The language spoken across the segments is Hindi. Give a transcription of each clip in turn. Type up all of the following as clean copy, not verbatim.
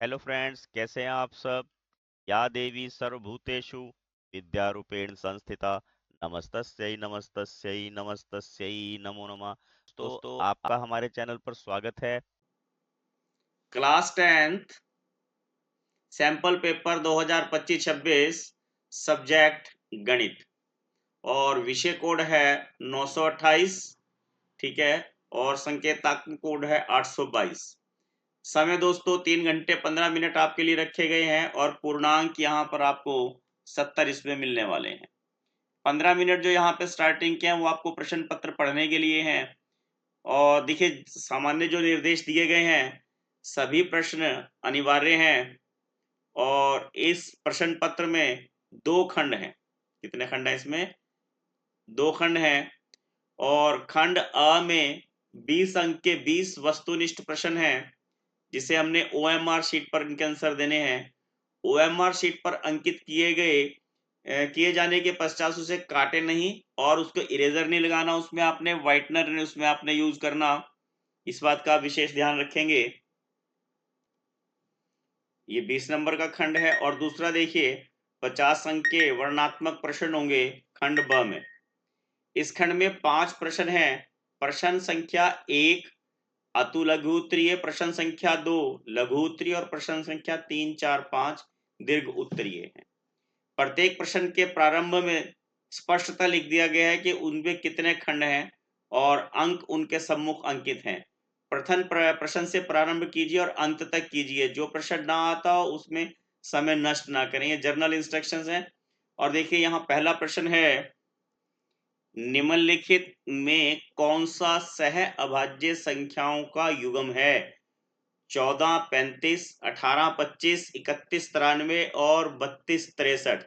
हेलो फ्रेंड्स, कैसे हैं आप सब। या देवी सर्वभूतेषु विद्यारूपेण संस्थिता नमस्तस्यै नमस्तस्यै नमस्तस्यै नमो नमः। दोस्तों, आपका हमारे चैनल पर स्वागत है। Class 10th sample paper 2025-26 subject गणित और विषय कोड है 928। ठीक है। और संकेतात्मक कोड है 822। समय दोस्तों 3 घंटे 15 मिनट आपके लिए रखे गए हैं और पूर्णांक यहाँ पर आपको 70 इसमें मिलने वाले हैं। 15 मिनट जो यहाँ पे स्टार्टिंग के हैं वो आपको प्रश्न पत्र पढ़ने के लिए हैं। और देखिए, सामान्य जो निर्देश दिए गए हैं सभी प्रश्न अनिवार्य हैं। और इस प्रश्न पत्र में 2 खंड हैं। कितने खंड हैं इसमें? 2 खंड हैं। और खंड अ में 20 अंक के 20 वस्तुनिष्ठ प्रश्न हैं जिसे हमने ओएमआर शीट पर इनके आंसर देने हैं। ओएमआर शीट पर अंकित किए जाने के पश्चात उसे काटे नहीं और उसको इरेजर नहीं लगाना, उसमें आपने व्हाइटनर उसमें आपने यूज करना। इस बात का विशेष ध्यान रखेंगे। ये 20 नंबर का खंड है। और दूसरा देखिए, 50 अंक के वर्णात्मक प्रश्न होंगे खंड ब में। इस खंड में 5 प्रश्न हैं। प्रश्न संख्या 1 अतु लघु उत्तरीय, प्रश्न संख्या 2 लघु उत्तरीय और प्रश्न संख्या 3, 4, 5 दीर्घ उत्तरीय है। प्रत्येक प्रश्न के प्रारंभ में स्पष्टता लिख दिया गया है कि उनमें कितने खंड हैं और अंक उनके सम्मुख अंकित हैं। प्रथम प्रश्न से प्रारंभ कीजिए और अंत तक कीजिए। जो प्रश्न ना आता हो उसमें समय नष्ट ना करें। ये जर्नल इंस्ट्रक्शंस हैं। और देखिए, यहाँ पहला प्रश्न है, निम्नलिखित में कौन सा सह अभाज्य संख्याओं का युग्म है? 14, 35, 18, 25, 31, 93 और 32, 63।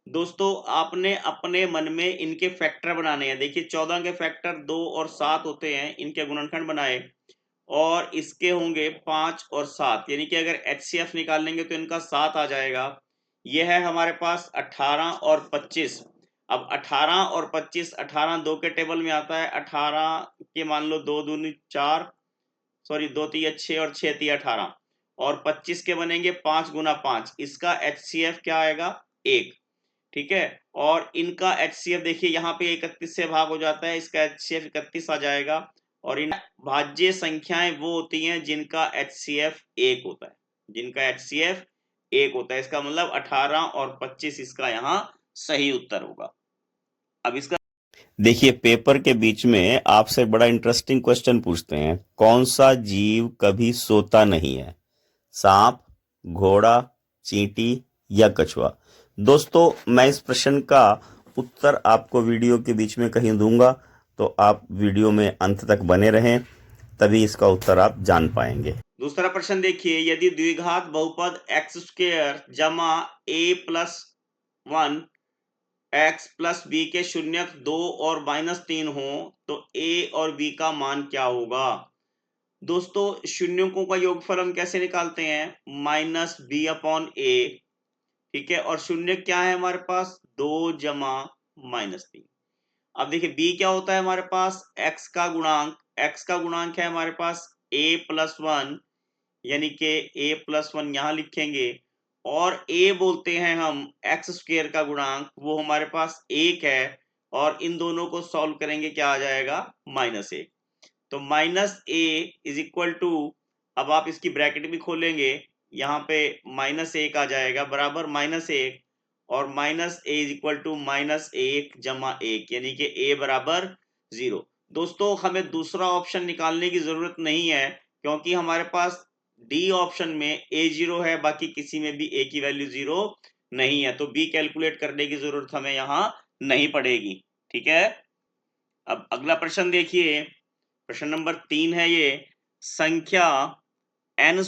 दोस्तों, आपने अपने मन में इनके फैक्टर बनाने हैं। देखिए, 14 के फैक्टर 2 और 7 होते हैं, इनके गुणनखंड बनाए और इसके होंगे 5 और 7, यानी कि अगर HCF निकाल लेंगे तो इनका 7 आ जाएगा। यह है हमारे पास 18 और 25। अब 18 और 25, 18 2 के टेबल में आता है। 18 के मान लो 2 दूनी 4, सॉरी 2 तिया 6 और 6 तिया 18। और 25 के बनेंगे 5 गुना 5। इसका HCF क्या आएगा? 1। ठीक है। और इनका HCF देखिए, यहाँ पे 31 से भाग हो जाता है, इसका HCF 31 आ जाएगा। और इन भाज्य संख्याएं वो होती हैं जिनका HCF 1 होता है, जिनका HCF 1 होता है। इसका मतलब 18 और 25 इसका यहाँ सही उत्तर होगा। अब इसका देखिए, पेपर के बीच में आपसे बड़ा इंटरेस्टिंग क्वेश्चन पूछते हैं। कौन सा जीव कभी सोता नहीं है? सांप, घोड़ा, चींटी या कछुआ? दोस्तों, मैं इस प्रश्न का उत्तर आपको वीडियो के बीच में कहीं दूंगा, तो आप वीडियो में अंत तक बने रहें, तभी इसका उत्तर आप जान पाएंगे। दूसरा प्रश्न देखिए, यदि द्विघात बहुपद एक्स स्क्वायर जमा ए प्लस 1 एक्स प्लस बी के शून्यक 2 और -3 हो तो ए और बी का मान क्या होगा? दोस्तों, शून्यों का योगफल हम कैसे निकालते हैं? -b/a। ठीक है। और शून्य क्या है हमारे पास? 2 जमा -3। अब देखिए, b क्या होता है हमारे पास? x का गुणांक। x का गुणांक है हमारे पास a+1, यानी कि a+1 यहां लिखेंगे। और a बोलते हैं हम एक्स स्क्वायर का गुणांक, वो हमारे पास 1 है। और इन दोनों को सॉल्व करेंगे, क्या आ जाएगा? -1। तो -a = अब आप इसकी ब्रैकेट भी खोलेंगे, यहाँ पे -1 आ जाएगा बराबर -1। और -a = -1 जमा 1, यानी कि a बराबर 0। दोस्तों, हमें दूसरा ऑप्शन निकालने की जरूरत नहीं है क्योंकि हमारे पास डी ऑप्शन में a0 है, बाकी किसी में भी a की वैल्यू 0 नहीं है, तो b कैलकुलेट करने की जरूरत हमें यहाँ नहीं पड़ेगी। ठीक है। अब अगला प्रश्न देखिए, प्रश्न नंबर 3 है ये, संख्या n²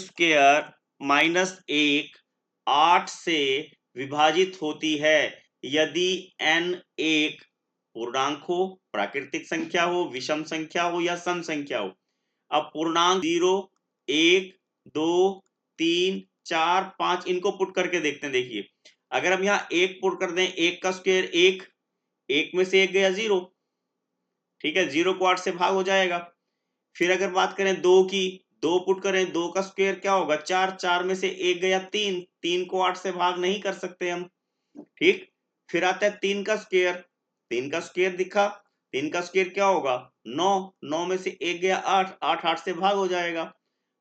- 8 से विभाजित होती है यदि n एक पूर्णांक हो, प्राकृतिक संख्या हो, विषम संख्या हो या सम संख्या हो। अब पूर्णांक 0, 1, 2, 3, 4, 5 इनको पुट करके देखते हैं। देखिए, अगर हम यहाँ 1 पुट कर दें, 1 का स्क्वायर 1, 1 में से 1 गया 0। ठीक है, 0 को 8 से भाग हो जाएगा। फिर अगर बात करें 2 की, 2 पुट करें, 2 का स्क्वायर क्या होगा 4, 4 में से 1 गया 3, 3 को 8 से भाग नहीं कर सकते हम, ठीक। फिर आता है 3 का स्क्वायर, 3 का स्क्वायर दिखा, 3 का स्क्वायर क्या होगा 9, 9 में से 1 गया 8, 8 8 से भाग हो जाएगा।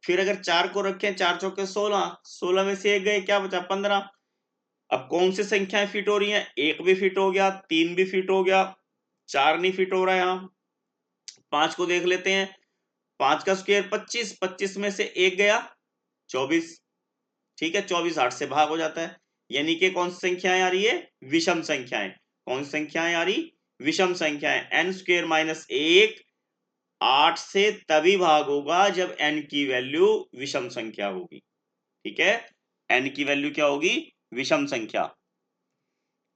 फिर अगर 4 को रखें, 4 चौके 16, 16 में से 1 गए क्या बचा 15। अब कौन सी संख्याएं फिट हो रही हैं, 1 भी फिट हो गया, 3 भी फिट हो गया, 4 नहीं फिट हो रहा है यहाँ। 5 को देख लेते हैं, 5 का स्क्वायर 25, 25 में से 1 गया 24, ठीक है, 24 8 से भाग हो जाता है। यानी कि कौन सी संख्याएं आ रही है, विषम संख्याएं। कौन सी संख्याएं आ रही, विषम संख्याएं। n स्क्वायर माइनस 1 8 से तभी भाग होगा जब n की वैल्यू विषम संख्या होगी, ठीक है, n की वैल्यू क्या होगी, विषम संख्या।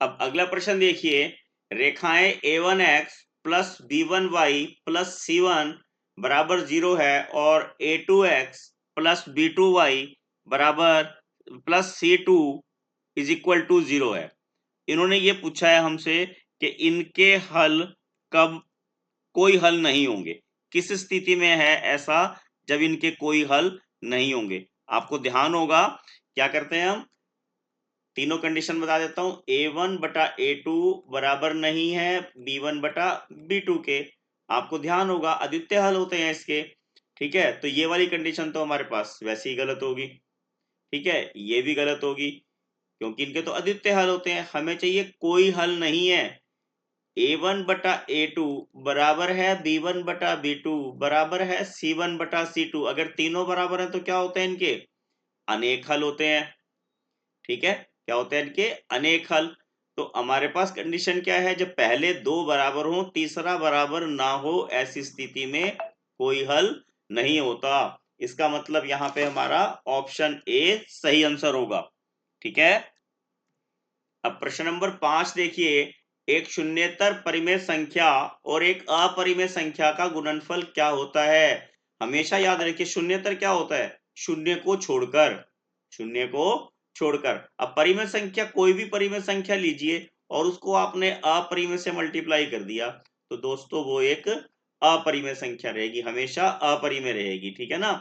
अब अगला प्रश्न देखिए, रेखाएं a1x plus b1y plus c1 बराबर 0 है और a2x प्लस b2y बराबर plus c2 is equal to 0 है। इन्होंने ये पूछा है हमसे कि इनके हल कब कोई हल नहीं होंगे, किस स्थिति में है ऐसा जब इनके कोई हल नहीं होंगे। आपको ध्यान होगा क्या करते हैं हम, तीनों कंडीशन बता देता हूं, a1 बटा a2 बराबर नहीं है b1 बटा b2 के। आपको ध्यान होगा अद्वितीय हल होते हैं इसके, ठीक है। तो ये वाली कंडीशन तो हमारे पास वैसे ही गलत होगी, ठीक है, ये भी गलत होगी क्योंकि इनके तो अद्वितीय हल होते हैं। हमें चाहिए कोई हल नहीं है, a1 बटा a2 बराबर है b1 बटा b2 बराबर है c1 बटा c2। अगर तीनों बराबर हैं तो क्या होते हैं इनके, अनेक हल होते हैं, ठीक है, क्या होते हैं इनके, अनेक हल। तो हमारे पास कंडीशन क्या है, जब पहले दो बराबर हो तीसरा बराबर ना हो ऐसी स्थिति में कोई हल नहीं होता। इसका मतलब यहाँ पे हमारा ऑप्शन ए सही आंसर होगा, ठीक है। अब प्रश्न नंबर 5 देखिए, एक शून्येतर परिमेय संख्या और एक अपरिमेय संख्या का गुणनफल क्या होता है। हमेशा याद रखिए शून्येतर क्या होता है, शून्य को छोड़कर, शून्य को छोड़कर। अब परिमेय संख्या कोई भी परिमेय संख्या लीजिए और उसको आपने अपरिमेय से मल्टीप्लाई कर दिया तो दोस्तों वो एक अपरिमेय संख्या रहेगी, हमेशा अपरिमेय रहेगी, ठीक है ना।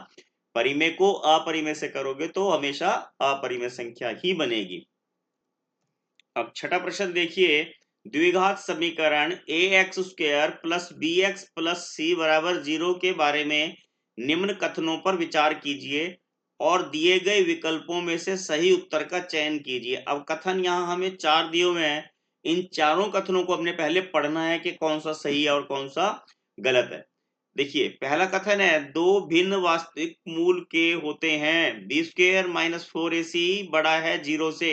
परिमेय को अपरिमेय से करोगे तो हमेशा अपरिमेय संख्या ही बनेगी। अब छठा प्रश्न देखिए, द्विघात समीकरण ax square plus bx plus c बराबर 0 के बारे में निम्न कथनों पर विचार कीजिए और दिए गए विकल्पों में से सही उत्तर का चयन कीजिए। अब कथन यहाँ हमें 4 दिए हुए हैं, इन चारों कथनों को हमने पहले पढ़ना है कि कौन सा सही है और कौन सा गलत है। देखिए पहला कथन है, दो भिन्न वास्तविक मूल के होते हैं, बी स्क्वायर माइनस 4ac बड़ा है 0 से।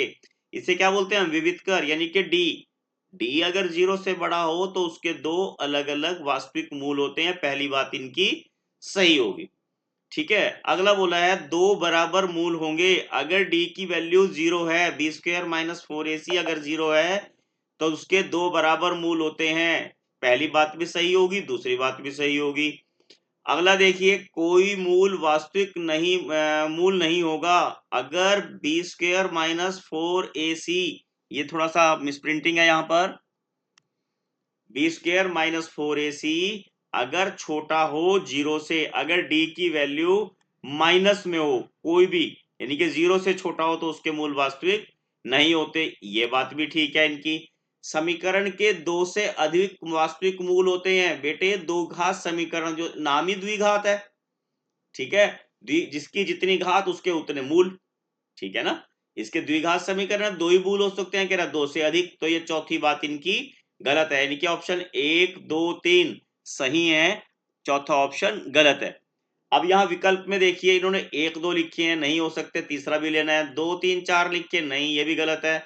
इसे क्या बोलते हैं, विविधकर, यानी कि डी। डी अगर 0 से बड़ा हो तो उसके दो अलग अलग वास्तविक मूल होते हैं, पहली बात इनकी सही होगी, ठीक है। अगला बोला है दो बराबर मूल होंगे, अगर डी की वैल्यू 0 है, बी स्क्वायर माइनस 4ac अगर 0 है तो उसके दो बराबर मूल होते हैं, पहली बात भी सही होगी दूसरी बात भी सही होगी। अगला देखिए, कोई मूल वास्तविक नहीं मूल नहीं होगा अगर बी स्क्वायर माइनस 4ac, ये थोड़ा सा मिसप्रिंटिंग है यहाँ पर, बी स्क्वायर माइनस 4ac अगर छोटा हो 0 से, अगर डी की वैल्यू माइनस में हो कोई भी, यानी कि 0 से छोटा हो तो उसके मूल वास्तविक नहीं होते, ये बात भी ठीक है इनकी। समीकरण के दो से अधिक वास्तविक मूल होते हैं, बेटे दो घात समीकरण जो नाम ही द्विघात है, ठीक है, जिसकी जितनी घात उसके उतने मूल, ठीक है ना। इसके द्विघात समीकरण दो ही मूल हो सकते हैं, कह रहा दो से अधिक, तो ये चौथी बात इनकी गलत है, यानी कि ऑप्शन 1 2 3 सही है, चौथा ऑप्शन गलत है। अब यहाँ विकल्प में देखिए इन्होंने 1 2 लिखे हैं, नहीं हो सकते, तीसरा भी लेना है, 2 3 4 लिखे नहीं, ये भी गलत है,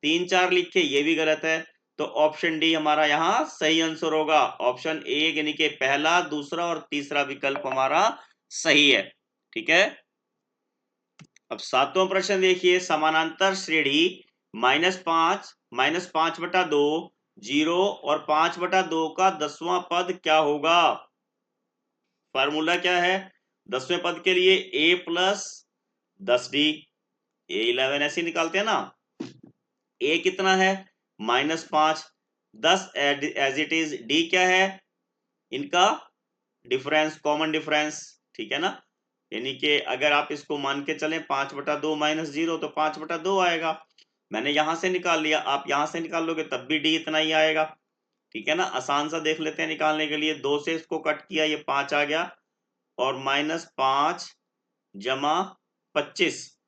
3 4 लिखे ये भी गलत है, तो ऑप्शन डी हमारा यहाँ सही आंसर होगा। ऑप्शन ए यानी कि पहला दूसरा और तीसरा विकल्प हमारा सही है, ठीक है। अब सातवां प्रश्न देखिए, समानांतर श्रेणी -5 बटा 2 0 और 5 बटा 2 का 10वां पद क्या होगा। फार्मूला क्या है, 10वें पद के लिए a प्लस 10d, a11 ऐसे निकालते हैं ना। a कितना है -5, 10 एज इट इज, d क्या है इनका डिफरेंस, कॉमन डिफरेंस, ठीक है ना। यानी कि अगर आप इसको मान के चलें 5/2 माइनस 0 तो 5/2 आएगा। मैंने यहां से निकाल लिया, आप यहां से निकाल लोगे तब भी डी इतना ही आएगा। ठीक है ना, आसान सा देख लेते हैं निकालने के लिए। 2 से इसको कट किया, ये 5 आ गया, और -5 जमा 25।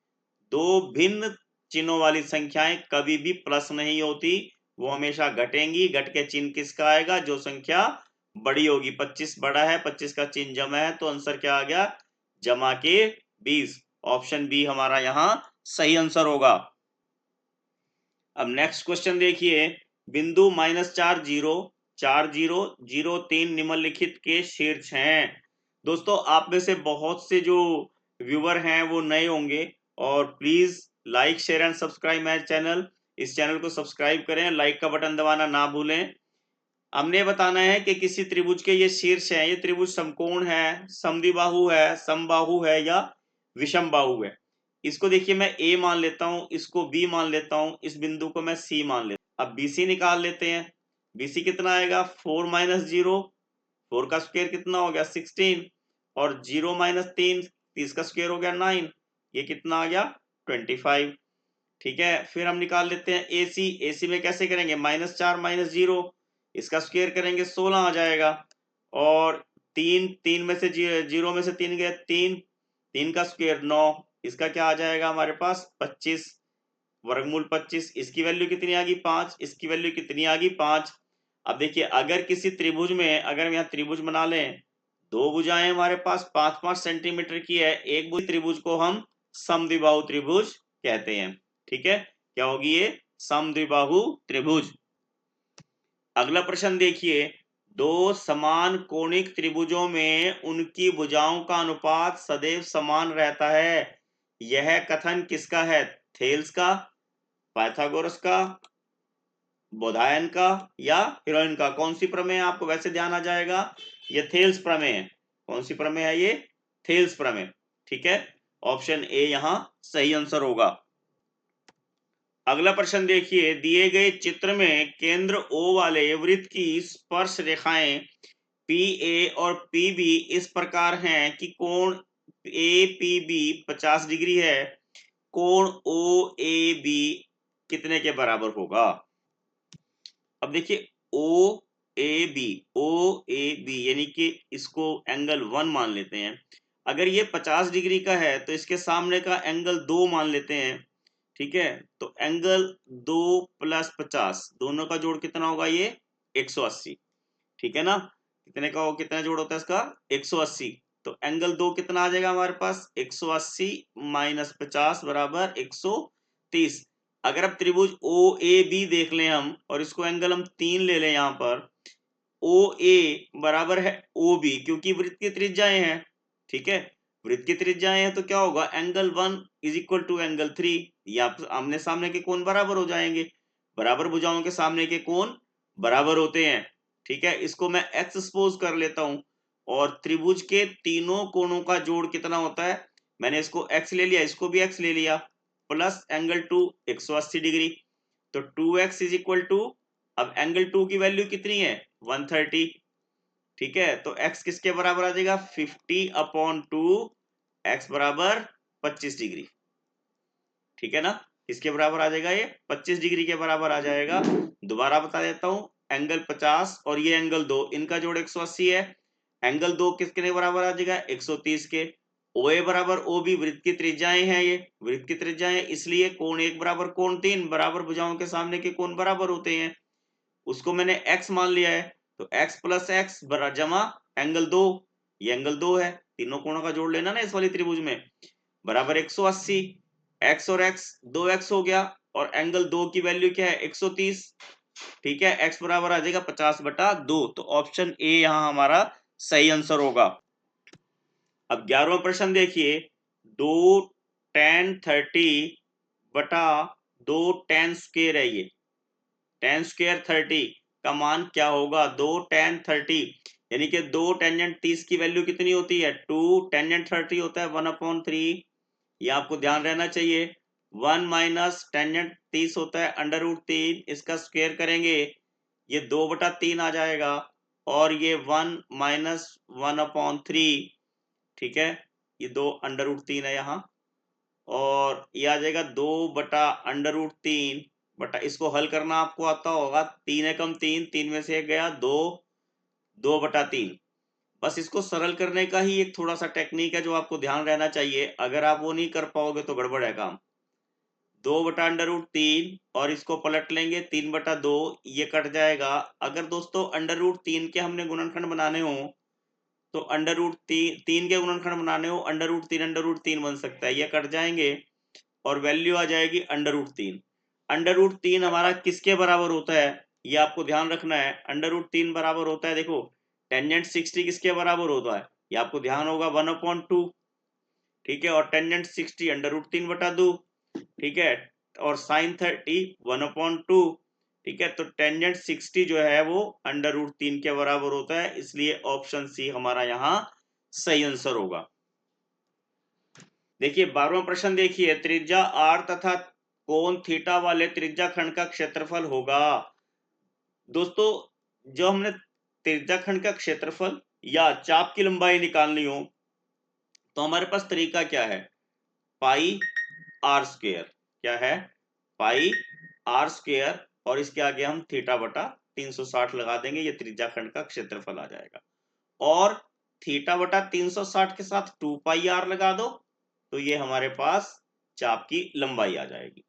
दो भिन्न चिन्हों वाली संख्याएं कभी भी प्लस नहीं होती, वो हमेशा घटेंगी। घट के चिन्ह किसका आएगा? जो संख्या बड़ी होगी। 25 बड़ा है, 25 का चिन्ह जमा है, तो आंसर क्या आ गया? जमा के 20। ऑप्शन बी हमारा यहां सही आंसर होगा। अब नेक्स्ट क्वेश्चन देखिए, बिंदु -4 0 4 0 0 3 निम्नलिखित के शीर्ष हैं। दोस्तों आप में से बहुत से जो व्यूअर हैं वो नए होंगे, और please like share and subscribe my channel. इस चैनल को सब्सक्राइब करें, लाइक का बटन दबाना ना भूलें। हमने बताना है कि किसी त्रिभुज के ये शीर्ष हैं। ये त्रिभुज समकोण है, समद्विबाहु है, समबाहु है, या विषम बाहु है। इसको देखिए मैं ए मान लेता हूं, इसको बी मान लेता हूं, इस बिंदु को मैं सी मान लेता हूं। अब बीसी निकाल लेते हैं। बीसी कितना आएगा? 4 - 0, 4 का स्क्वायर कितना हो गया? 16, और 0 - 3, 30 का स्क्वायर हो गया 9, ये कितना आ गया? 25। ठीक है, फिर हम निकाल लेते हैं एसी। एसी में कैसे करेंगे? -4 - 0, इसका स्क्वायर करेंगे 16 आ जाएगा, और 3 में से 0 में से 3 गए 3, 3 का स्क्वायर 9, इसका क्या आ जाएगा हमारे पास? 25, वर्गमूल 25। इसकी वैल्यू कितनी आ गई? 5। इसकी वैल्यू कितनी आ गई? 5। अब देखिए, अगर किसी त्रिभुज में, अगर हम यहाँ त्रिभुज बना लें, दो भुजाएं हमारे पास 5-5 सेंटीमीटर की है, एक त्रिभुज को हम समद्विबाहु त्रिभुज कहते हैं। ठीक है, क्या होगी ये? समद्विबाहु त्रिभुज। अगला प्रश्न देखिए, दो समान कोणिक त्रिभुजों में उनकी भुजाओं का अनुपात सदैव समान रहता है। यह कथन किसका है? थेल्स का, पाइथागोरस का, बोधायन का, या हीरोइन का? कौन सी प्रमेय आपको वैसे ध्यान आ जाएगा? ये थेल्स प्रमेय है। कौन सी प्रमेय है ये? थेल्स प्रमेय। ठीक है, ऑप्शन ए यहां सही आंसर होगा। अगला प्रश्न देखिए, दिए गए चित्र में केंद्र O वाले वृत्त की स्पर्श रेखाएं PA और PB इस प्रकार हैं कि कोण APB 50 डिग्री है। कोण OAB कितने के बराबर होगा? अब देखिए, OAB यानी कि इसको एंगल 1 मान लेते हैं। अगर ये 50 डिग्री का है तो इसके सामने का एंगल 2 मान लेते हैं। ठीक है, तो एंगल 2 + 50 दोनों का जोड़ कितना होगा? ये 180। ठीक है ना, कितने का कितना जोड़ होता है इसका? 180। तो एंगल 2 कितना आ जाएगा हमारे पास? 180 - 50 बराबर 130। अगर अब त्रिभुज OAB देख लें हम, और इसको एंगल हम 3 ले लें यहाँ पर, OA बराबर है OB, क्योंकि वृत्त की त्रिज्याएं हैं। ठीक है, वृत्त की त्रिज्याएं हैं तो क्या होगा? एंगल 1 = एंगल 3, या आमने सामने के कोण बराबर हो जाएंगे। बराबर भुजाओं के सामने के कोण बराबर होते हैं। ठीक है, इसको मैं x सपोज कर लेता हूं, और त्रिभुज के तीनों कोणों का जोड़ कितना होता है? मैंने इसको x ले लिया, इसको भी x ले लिया, प्लस एंगल 2 180 डिग्री, तो 2x = अब एंगल 2 की वैल्यू कितनी है? 130। ठीक है, तो x किसके बराबर आ जाएगा? 50/2, x बराबर 25 डिग्री। ठीक है ना, किसके बराबर आ जाएगा? ये 25 डिग्री के बराबर आ जाएगा। दोबारा बता देता हूं, एंगल 50 और ये एंगल 2, इनका जोड़ 180 है। एंगल 2 किसके बराबर आ जाएगा? 130 के। OA बराबर OB वृत्त की त्रिज्याएं हैं, ये वृत्त की त्रिज्याएं, इसलिए कोण 1 बराबर कोण 3, बराबर भुजाओं के सामने के कोण बराबर होते हैं। उसको मैंने x मान लिया है, तो x + x जमा एंगल 2, ये एंगल 2 है, तीनों कोणों का जोड़ लेना ना इस वाली त्रिभुज में, बराबर 180। x और x 2x हो गया, और एंगल 2 की वैल्यू क्या है? 130। ठीक है, x बराबर आ जाएगा 50/2, तो ऑप्शन ए यहां हमारा सही आंसर होगा। अब 11वां प्रश्न देखिए, 2 tan 30/2 tan स्क्वायर है ये। tan स्क्वायर 30 का मान क्या होगा? 2 tan 30 यानी कि 2 टेंजेंट 30 की वैल्यू कितनी होती है? 2 टेंजेंट 30 होता है 1/3, ये आपको ध्यान रहना चाहिए। 1 - टेंजेंट 30 होता है √3, इसका स्क्वायर करेंगे, ये 2/3 आ जाएगा, और ये 1 - 1/3। ठीक है, ये 2√3 है यहाँ, और ये आ जाएगा 2/√3 बटा, इसको हल करना आपको आता होगा, 3 एकम 3, 3 में से 1 गया 2, 2/3। बस इसको सरल करने का ही एक थोड़ा सा टेक्निक है जो आपको ध्यान रहना चाहिए, अगर आप वो नहीं कर पाओगे तो गड़बड़ है काम। 2/√3 और इसको पलट लेंगे 3/2, ये कट जाएगा। अगर दोस्तों √3 के हमने गुणनखंड बनाने हो तो √3 के गुणनखंड बनाने हो, √3 बन सकता है, ये कट जाएंगे और वैल्यू आ जाएगी √3। √3 हमारा किसके बराबर होता है, ये आपको ध्यान रखना है। √3 बराबर होता है, देखो टेंजेंट 60 किसके बराबर होता है, ये आपको ध्यान होगा 1/2, ठीक है, और टेंजेंट 60 √3/2, ठीक है, और साइन 30 1/2, ठीक है। तो टेंजेंट 60 जो है वो √3 के बराबर होता है, इसलिए ऑप्शन सी हमारा यहाँ सही आंसर होगा। देखिए 12वां प्रश्न देखिए, त्रिज्या r तथा कोण थीटा वाले त्रिज्या खंड का क्षेत्रफल होगा। दोस्तों जो हमने त्रिज्या खंड का क्षेत्रफल या चाप की लंबाई निकालनी हो तो हमारे पास तरीका क्या है, पाई आर स्क्वायर, क्या है, पाई आर स्क्वायर, और इसके आगे हम थीटा बटा 360 लगा देंगे, ये त्रिज्या खंड का क्षेत्रफल आ जाएगा। और थीटा बटा 360 के साथ 2πr लगा दो तो ये हमारे पास चाप की लंबाई आ जाएगी,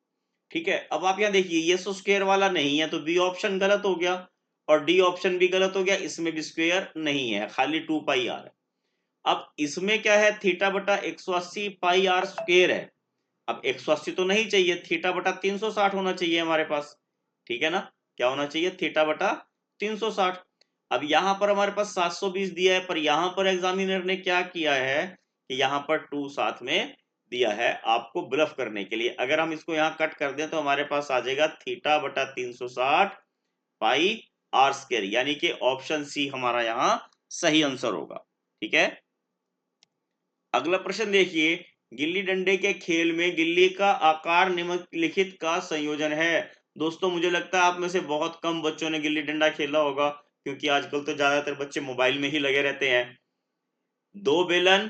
ठीक है। अब आप यहाँ देखिए ये स्क्वायर वाला नहीं है तो बी ऑप्शन गलत हो गया और डी ऑप्शन भी गलत हो गया, इसमें भी स्क्वायर नहीं है, खाली 2πr है। अब इसमें क्या है, थीटा बटा 180 पाई आर स्क्वायर है। अब 180 तो नहीं चाहिए, थीटा बटा 360 होना चाहिए हमारे पास, ठीक है ना, क्या होना चाहिए, थीटा बटा 360। अब यहां पर हमारे पास 720 दिया है, पर यहां पर एग्जामिनर ने क्या किया है कि यहां पर 2 साथ में दिया है आपको ब्लफ करने के लिए। अगर हम इसको यहां कट कर दें तो हमारे पास आ जाएगा थीटा बटा 360 पाई आर स्क्वायर, यानी कि ऑप्शन सी हमारा यहां सही आंसर होगा, ठीक है। अगला प्रश्न देखिए, गिल्ली डंडे के खेल में गिल्ली का आकार निम्नलिखित का संयोजन है। दोस्तों मुझे लगता है आप में से बहुत कम बच्चों ने गिल्ली डंडा खेला होगा, क्योंकि आजकल तो ज्यादातर बच्चे मोबाइल में ही लगे रहते हैं। 2 बेलन,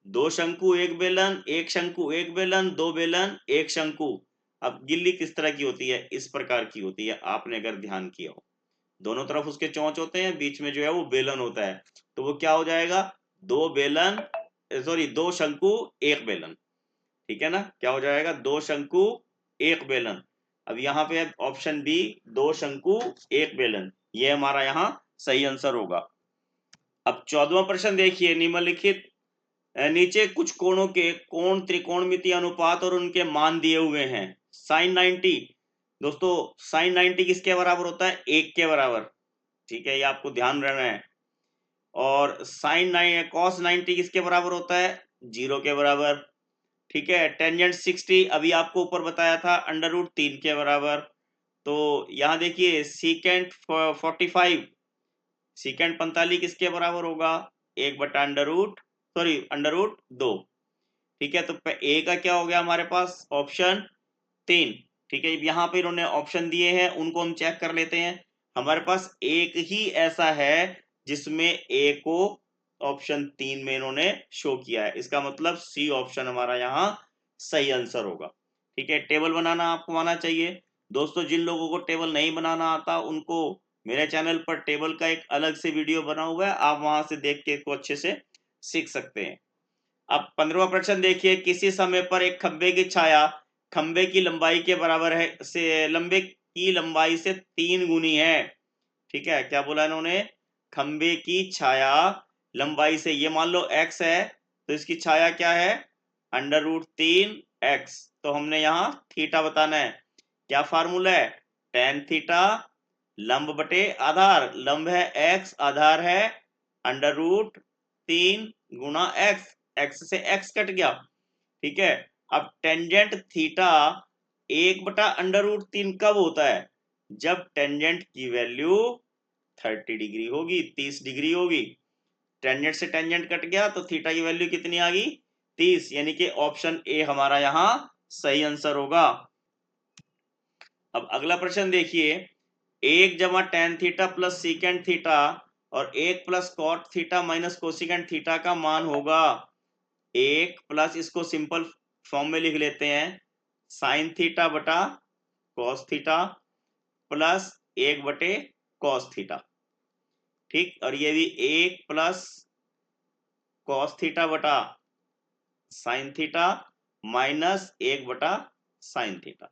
2 शंकु, 1 बेलन, 1 शंकु, 1 बेलन, 2 बेलन, 1 शंकु। अब गिल्ली किस तरह की होती है, इस प्रकार की होती है, आपने अगर ध्यान किया हो, दोनों तरफ उसके चोंच होते हैं, बीच में जो है वो बेलन होता है, तो वो क्या हो जाएगा, 2 बेलन, सॉरी 2 शंकु 1 बेलन, ठीक है ना, क्या हो जाएगा, 2 शंकु 1 बेलन। अब यहाँ पे ऑप्शन बी 2 शंकु 1 बेलन, ये हमारा यहाँ सही आंसर होगा। अब 14वां प्रश्न देखिए, निम्नलिखित नीचे कुछ कोणों के कोण त्रिकोणमितीय अनुपात और उनके मान दिए हुए हैं। साइन 90, दोस्तों साइन 90 किसके बराबर होता है, 1 के बराबर, ठीक है, ये आपको ध्यान रहना है। और साइन कॉस 90 किसके बराबर होता है, 0 के बराबर, ठीक है। टेंजेंट 60 अभी आपको ऊपर बताया था √3 के बराबर। तो यहाँ देखिए सीकेंट 45, सीकेंट 45 किसके बराबर होगा, 1/√2, ठीक है। तो ए का क्या हो गया हमारे पास, ऑप्शन 3, ठीक है। यहाँ पे इन्होंने ऑप्शन दिए हैं, उनको हम चेक कर लेते हैं। हमारे पास एक ही ऐसा है जिसमें ए को ऑप्शन 3 में इन्होंने शो किया है, इसका मतलब सी ऑप्शन हमारा यहाँ सही आंसर होगा, ठीक है। टेबल बनाना आपको आना चाहिए। दोस्तों जिन लोगों को टेबल नहीं बनाना आता उनको मेरे चैनल पर टेबल का एक अलग से वीडियो बना हुआ है, आप वहां से देख के इसको अच्छे से सीख सकते हैं। अब 15वां प्रश्न देखिए, किसी समय पर एक खंबे की छाया खंबे की लंबाई के बराबर है से लंबे की लंबाई से 3 गुनी है, ठीक है। क्या बोला इन्होंने, खंबे की छाया लंबाई से, ये मान लो x है तो इसकी छाया क्या है, √3x, तो हमने यहाँ थीटा बताना है। क्या फार्मूला है, tan थीटा लंब बटे आधार, लंब है x, आधार है √3 गुना x, x से x कट गया, ठीक है। अब टेंजेंट थीटा 1/√3 कब होता है, जब टेंजेंट की वैल्यू 30 डिग्री होगी, 30 डिग्री होगी। टेंजेंट से टेंजेंट कट गया तो थीटा की वैल्यू कितनी आ गई, 30, यानी कि ऑप्शन ए हमारा यहाँ सही आंसर होगा। अब अगला प्रश्न देखिए, 1 tan theta plus secant theta और 1 प्लस cot theta minus cosecant theta का मान होगा। 1 प्लस इसको सिंपल फॉर्म में लिख लेते हैं साइन थीटा बटा कॉस थीटा प्लस 1 बटे कॉस थीटा, ठीक। और ये भी 1 प्लस कॉस थीटा बटा साइन थीटा माइनस 1 बटा साइन थीटा।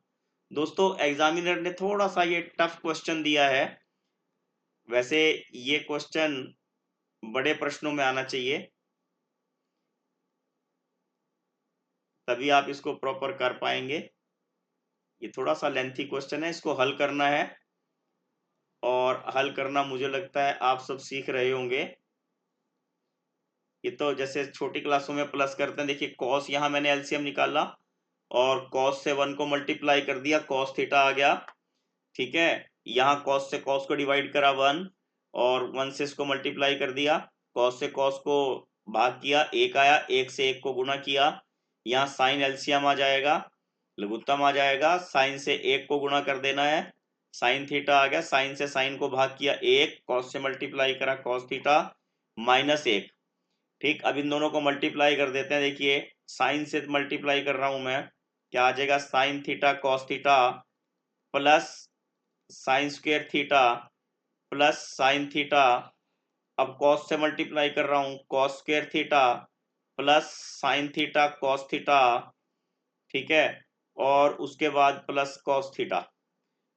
दोस्तों एग्जामिनर ने थोड़ा सा ये टफ क्वेश्चन दिया है, वैसे ये क्वेश्चन बड़े प्रश्नों में आना चाहिए, तभी आप इसको प्रॉपर कर पाएंगे। ये थोड़ा सा लेंथी क्वेश्चन है, इसको हल करना है, और हल करना मुझे लगता है आप सब सीख रहे होंगे। ये तो जैसे छोटी क्लासों में प्लस करते हैं, देखिए कॉस, यहाँ मैंने एलसीएम निकाला और कॉस से 1 को मल्टीप्लाई कर दिया, कॉस थीटा आ गया, ठीक है। यहाँ कॉस से कॉस को डिवाइड करा 1, और 1 से इसको मल्टीप्लाई कर दिया, कॉस से कॉस को भाग किया, 1 आया, 1 से 1 को गुना किया, यहाँ साइन एलसीएम आ जाएगा, लघुत्तम आ जाएगा, साइन से 1 को गुना कर देना है, साइन थीटा आ गया, साइन से साइन को भाग किया 1, कॉस से मल्टीप्लाई करा कॉस थीटा माइनस 1, ठीक। अब इन दोनों को मल्टीप्लाई कर देते हैं, देखिए साइन से मल्टीप्लाई कर रहा हूं मैं, क्या आ जाएगा sine theta cos theta plus sine square theta plus sine theta, अब कॉस से मल्टीप्लाई कर रहा हूं cos square theta plus sine theta cos theta, ठीक है, और उसके बाद प्लस कॉस थीटा।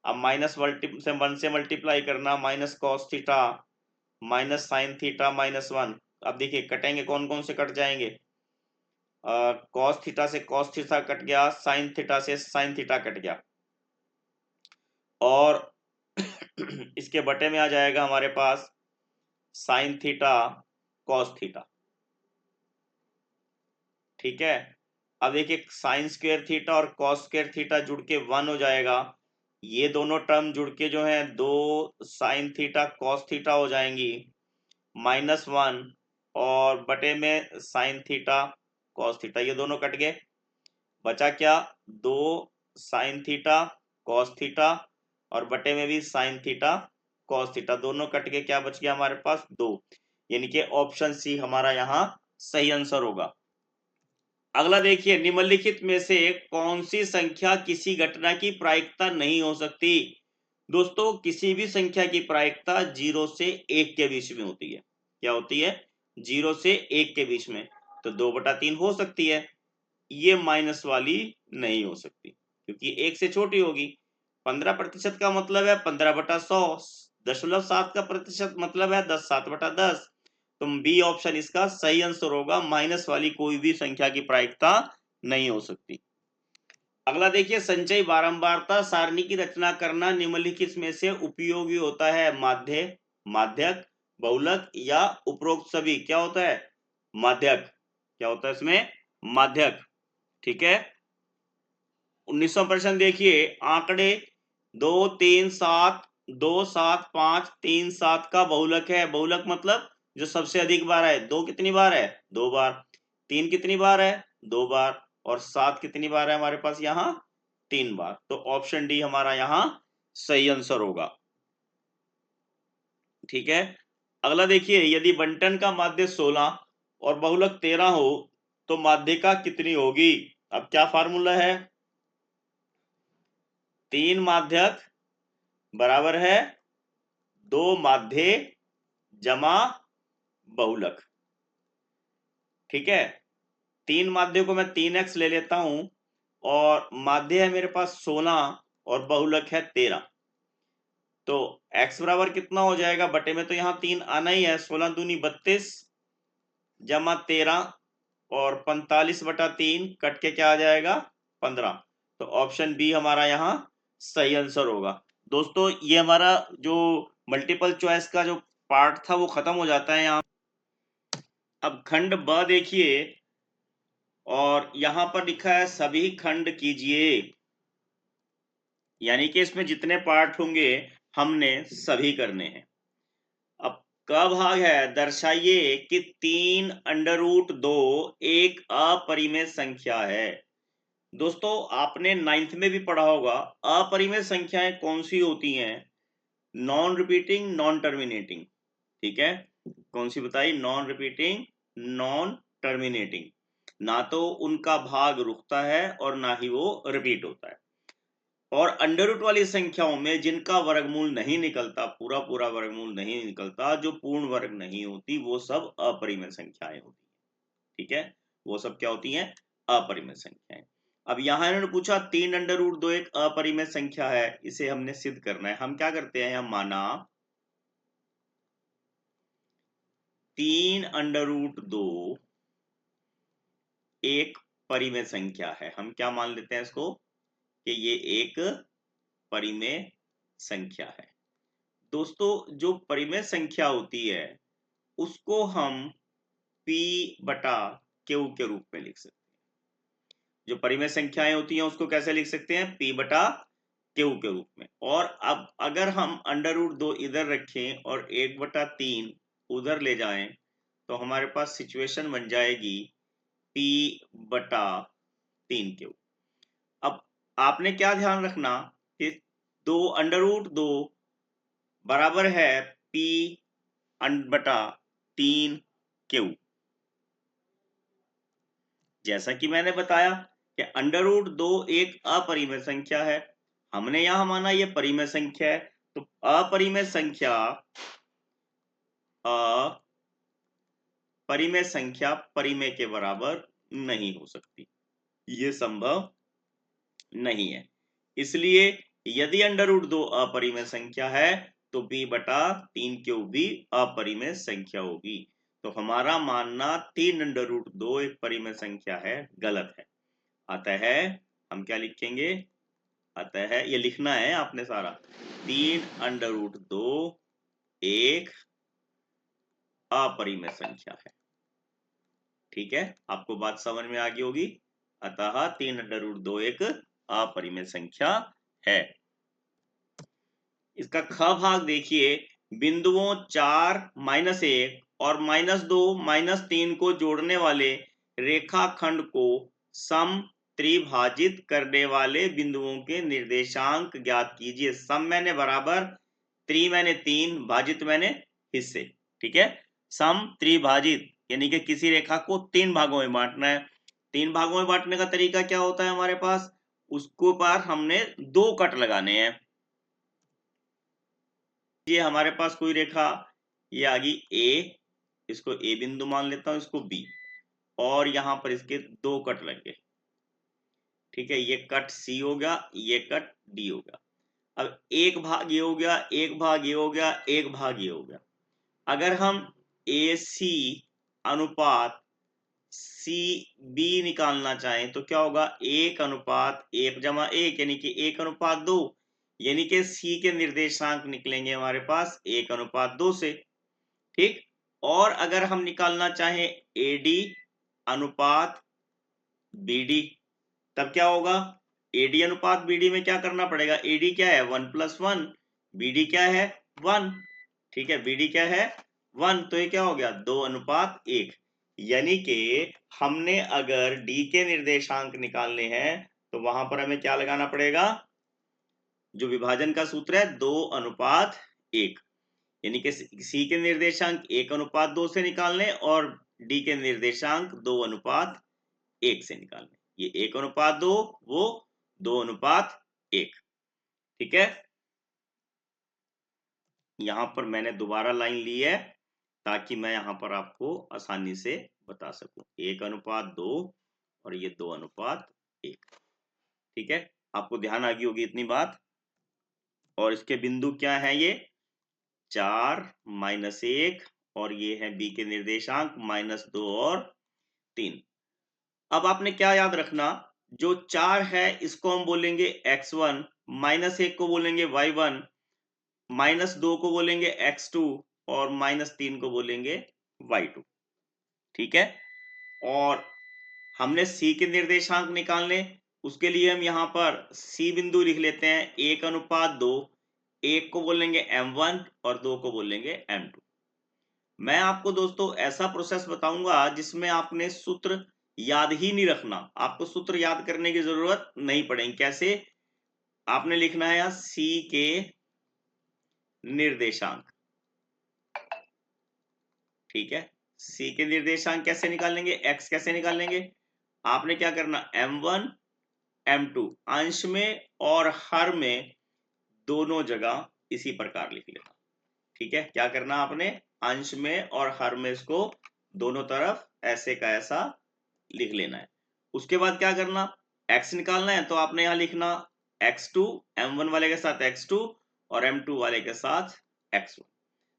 अब माइनस से 1 से मल्टीप्लाई करना, minus cos theta minus sine theta minus 1। अब देखिए कटेंगे, कौन कौन से कट जाएंगे, कॉस थीटा से कॉस थीटा कट गया, साइन थीटा से साइन थीटा कट गया, और इसके बटे में आ जाएगा हमारे पास साइन थीटा कॉस थीटा, ठीक है। अब देखिए साइन स्क्वायर थीटा और कॉस स्क्वायर थीटा जुड़ के 1 हो जाएगा, ये दोनों टर्म जुड़ के जो है 2 साइन थीटा कॉस थीटा हो जाएंगी, माइनस 1, और बटे में साइन थीटा कॉस थीटा, ये दोनों कट गए, बचा क्या 2 साइन थीटा कॉस थीटा, और बटे में भी साइन थीटा कॉस थीटा, दोनों कट के क्या बच गया हमारे पास 2, यानी कि ऑप्शन सी हमारा यहाँ सही आंसर होगा। अगला देखिए, निम्नलिखित में से कौन सी संख्या किसी घटना की प्रायिकता नहीं हो सकती। दोस्तों किसी भी संख्या की प्रायिकता 0 से 1 के बीच में होती है, क्या होती है 0 से 1 के बीच में, तो 2/3 हो सकती है, ये माइनस वाली नहीं हो सकती क्योंकि 1 से छोटी होगी। 15% का मतलब है 15/100, 0.7 का प्रतिशत मतलब है 10/7/10, तो बी ऑप्शन इसका सही आंसर होगा, माइनस वाली कोई भी संख्या की प्रायिकता नहीं हो सकती। अगला देखिए, संचयी बारंबारता सारणी की रचना करना निम्नलिखित में से उपयोगी होता है, माध्य, माध्यक, बहुलक या उपरोक्त सभी। क्या होता है माध्यक, क्या होता है इसमें माध्यक, ठीक है। 19वां प्रश्न देखिए, आंकड़े 2 3 7 2 7 5 3 7 का बहुलक है, बहुलक मतलब जो सबसे अधिक बार है, 2 कितनी बार है 2 बार, 3 कितनी बार है 2 बार, और 7 कितनी बार है हमारे पास यहाँ 3 बार, तो ऑप्शन डी हमारा यहाँ सही आंसर होगा, ठीक है। अगला देखिए, यदि बंटन का माध्य 16 और बहुलक 13 हो तो माध्यिका कितनी होगी। अब क्या फार्मूला है, 3 माध्यक बराबर है 2 माध्य जमा बहुलक, ठीक है। 3 माध्य को मैं 3x ले लेता हूं, और माध्य है मेरे पास 16 और बहुलक है 13, तो x बराबर कितना हो जाएगा, बटे में तो यहाँ 3 आना ही है, 16 दूनी 32 जमा 13 और 45/3 कट के क्या आ जाएगा 15, तो ऑप्शन बी हमारा यहाँ सही आंसर होगा। दोस्तों ये हमारा जो मल्टीपल चॉइस का जो पार्ट था वो खत्म हो जाता है यहाँ। अब खंड ब देखिए, और यहां पर लिखा है सभी खंड कीजिए, यानी कि इसमें जितने पार्ट होंगे हमने सभी करने हैं। अब का भाग है, दर्शाइए कि 3√2 एक अपरिमेय संख्या है। दोस्तों आपने 9th में भी पढ़ा होगा, अपरिमेय संख्याएं कौन सी होती हैं, नॉन रिपीटिंग नॉन टर्मिनेटिंग, ठीक है, कौन सी बताई, नॉन रिपीटिंग नॉन टर्मिनेटिंग। ना तो उनका भाग रुकता है और ना ही वो रिपीट होता है। और अंडर रूट वाली संख्याओं में जिनका वर्गमूल नहीं निकलता, पूरा पूरा वर्गमूल नहीं निकलता, जो पूर्ण वर्ग नहीं होती, वो सब अपरिमेय संख्याएं होती हैं। ठीक है, वो सब क्या होती हैं? अपरिमेय संख्याएं। अब यहां इन्होंने पूछा 3 अंडर रूट 2 एक अपरिमेय संख्या है, इसे हमने सिद्ध करना है। हम क्या करते हैं, हम माना 3 अंडर रूट 2 एक परिमेय संख्या है। हम क्या मान लेते हैं इसको कि ये एक परिमेय संख्या है। दोस्तों, जो परिमेय संख्या होती है उसको हम P बटा Q के रूप में लिख सकते हैं। जो परिमेय संख्याएं होती हैं उसको कैसे लिख सकते हैं? P बटा Q के रूप में। और अब अगर हम अंडर रूट 2 इधर रखें और 1/3 उधर ले जाएं तो हमारे पास सिचुएशन बन जाएगी P बटा 3Q। अब आपने क्या ध्यान रखना कि 2 अंडर रूट 2 बराबर है P बटा 3Q। जैसा कि मैंने बताया कि अंडर रूट 2 एक अपरिमेय संख्या है, हमने यहां माना ये परिमेय संख्या है, तो अपरिमेय संख्या अपरिमेय संख्या परिमेय के बराबर नहीं हो सकती, ये संभव नहीं है। इसलिए यदि अंडर रूट 2 अपरिमेय संख्या है तो b बटा 3Q भी अपरिमेय संख्या होगी। तो हमारा मानना 3 अंडर रूट 2 एक परिमेय संख्या है गलत है। अतः हम क्या लिखेंगे? अतः ये लिखना है आपने सारा, 3 अंडर रूट 2 एक अपरिमेय संख्या है। ठीक है, आपको बात समझ में आ गई होगी। अतः 3 अंडर रूट 2 एक अपरिमेय संख्या है। इसका ख भाग देखिए, बिंदुओं 4 -1 और -2 -3 को जोड़ने वाले रेखाखंड को सम त्रिभाजित करने वाले बिंदुओं के निर्देशांक ज्ञात कीजिए। सम मैंने बराबर, त्रि मैंने 3, भाजित मैंने हिस्से। ठीक है, सम त्रिभाजित यानी कि किसी रेखा को 3 भागों में बांटना है। 3 भागों में बांटने का तरीका क्या होता है हमारे पास? उसको पर हमने 2 कट लगाने हैं। ये हमारे पास कोई रेखा, ये आ गई ए, इसको ए बिंदु मान लेता हूं, इसको बी, और यहां पर इसके 2 कट लग गए। ठीक है, ये कट सी हो गया, ये कट डी हो गया। अब एक भाग ये हो गया, एक भाग ये हो गया, एक भाग ये हो गया। अगर हम ए सी अनुपात सी बी निकालना चाहें तो क्या होगा? 1:1 यानी कि 1:2, यानी कि सी के निर्देशांक निकलेंगे हमारे पास 1:2 से। ठीक, और अगर हम निकालना चाहें एडी अनुपात बीडी, तब क्या होगा? एडी अनुपात बीडी में क्या करना पड़ेगा? एडी क्या है? 1+1, बीडी क्या है? 1। ठीक है, बीडी क्या है? 1, तो ये क्या हो गया? 2:1। यानी कि हमने अगर डी के निर्देशांक निकालने हैं तो वहां पर हमें क्या लगाना पड़ेगा? जो विभाजन का सूत्र है 2:1, यानी कि सी के निर्देशांक 1:2 से निकालने और डी के निर्देशांक 2:1 से निकालने। ये 1:2, वो 2:1। ठीक है, यहां पर मैंने दोबारा लाइन ली है ताकि मैं यहां पर आपको आसानी से बता सकूं। 1:2 और ये 2:1। ठीक है, आपको ध्यान आ गई होगी इतनी बात। और इसके बिंदु क्या है? ये 4 -1 और ये है बी के निर्देशांक -2 और 3। अब आपने क्या याद रखना, जो 4 है इसको हम बोलेंगे x1, -1 को बोलेंगे y1, -2 को बोलेंगे x2 और -3 को बोलेंगे y2। ठीक है, और हमने c के निर्देशांक निकालने, उसके लिए हम यहां पर c बिंदु लिख लेते हैं 1:2, 1 को बोलेंगे m1 और 2 को बोलेंगे m2। मैं आपको दोस्तों ऐसा प्रोसेस बताऊंगा जिसमें आपने सूत्र याद ही नहीं रखना, आपको सूत्र याद करने की जरूरत नहीं पड़ेगी। कैसे? आपने लिखना है यहां c के निर्देशांक। ठीक है, c के निर्देशांक कैसे निकालेंगे? x कैसे निकालेंगे? आपने क्या करना, m1 m2 अंश में और हर में दोनों जगह इसी प्रकार लिख लेना। ठीक है, क्या करना आपने, अंश में और हर में इसको दोनों तरफ ऐसे का ऐसा लिख लेना है। उसके बाद क्या करना, x निकालना है तो आपने यहां लिखना x2, m1 वाले के साथ x2 और m2 वाले के साथ x1।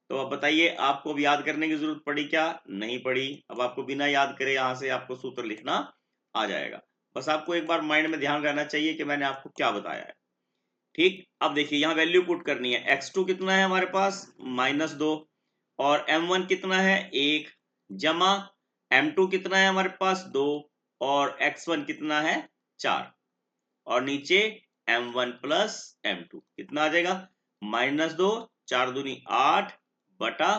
तो अब बताइए, आपको अब याद करने की जरूरत पड़ी क्या, नहीं पड़ी। अब आपको बिना याद करे यहां से आपको सूत्र लिखना आ जाएगा। बस आपको एक बार माइंड में ध्यान रहना चाहिए कि मैंने आपको क्या बताया है। ठीक, अब देखिए यहां वैल्यू पुट करनी है। x2 कितना है हमारे पास, -2, और m1 कितना है 1, जमा m2 कितना है हमारे पास 2, और x1 कितना है 4, और नीचे m1 प्लस m2 कितना आ जाएगा, -2, 4 दूनी 8 बटा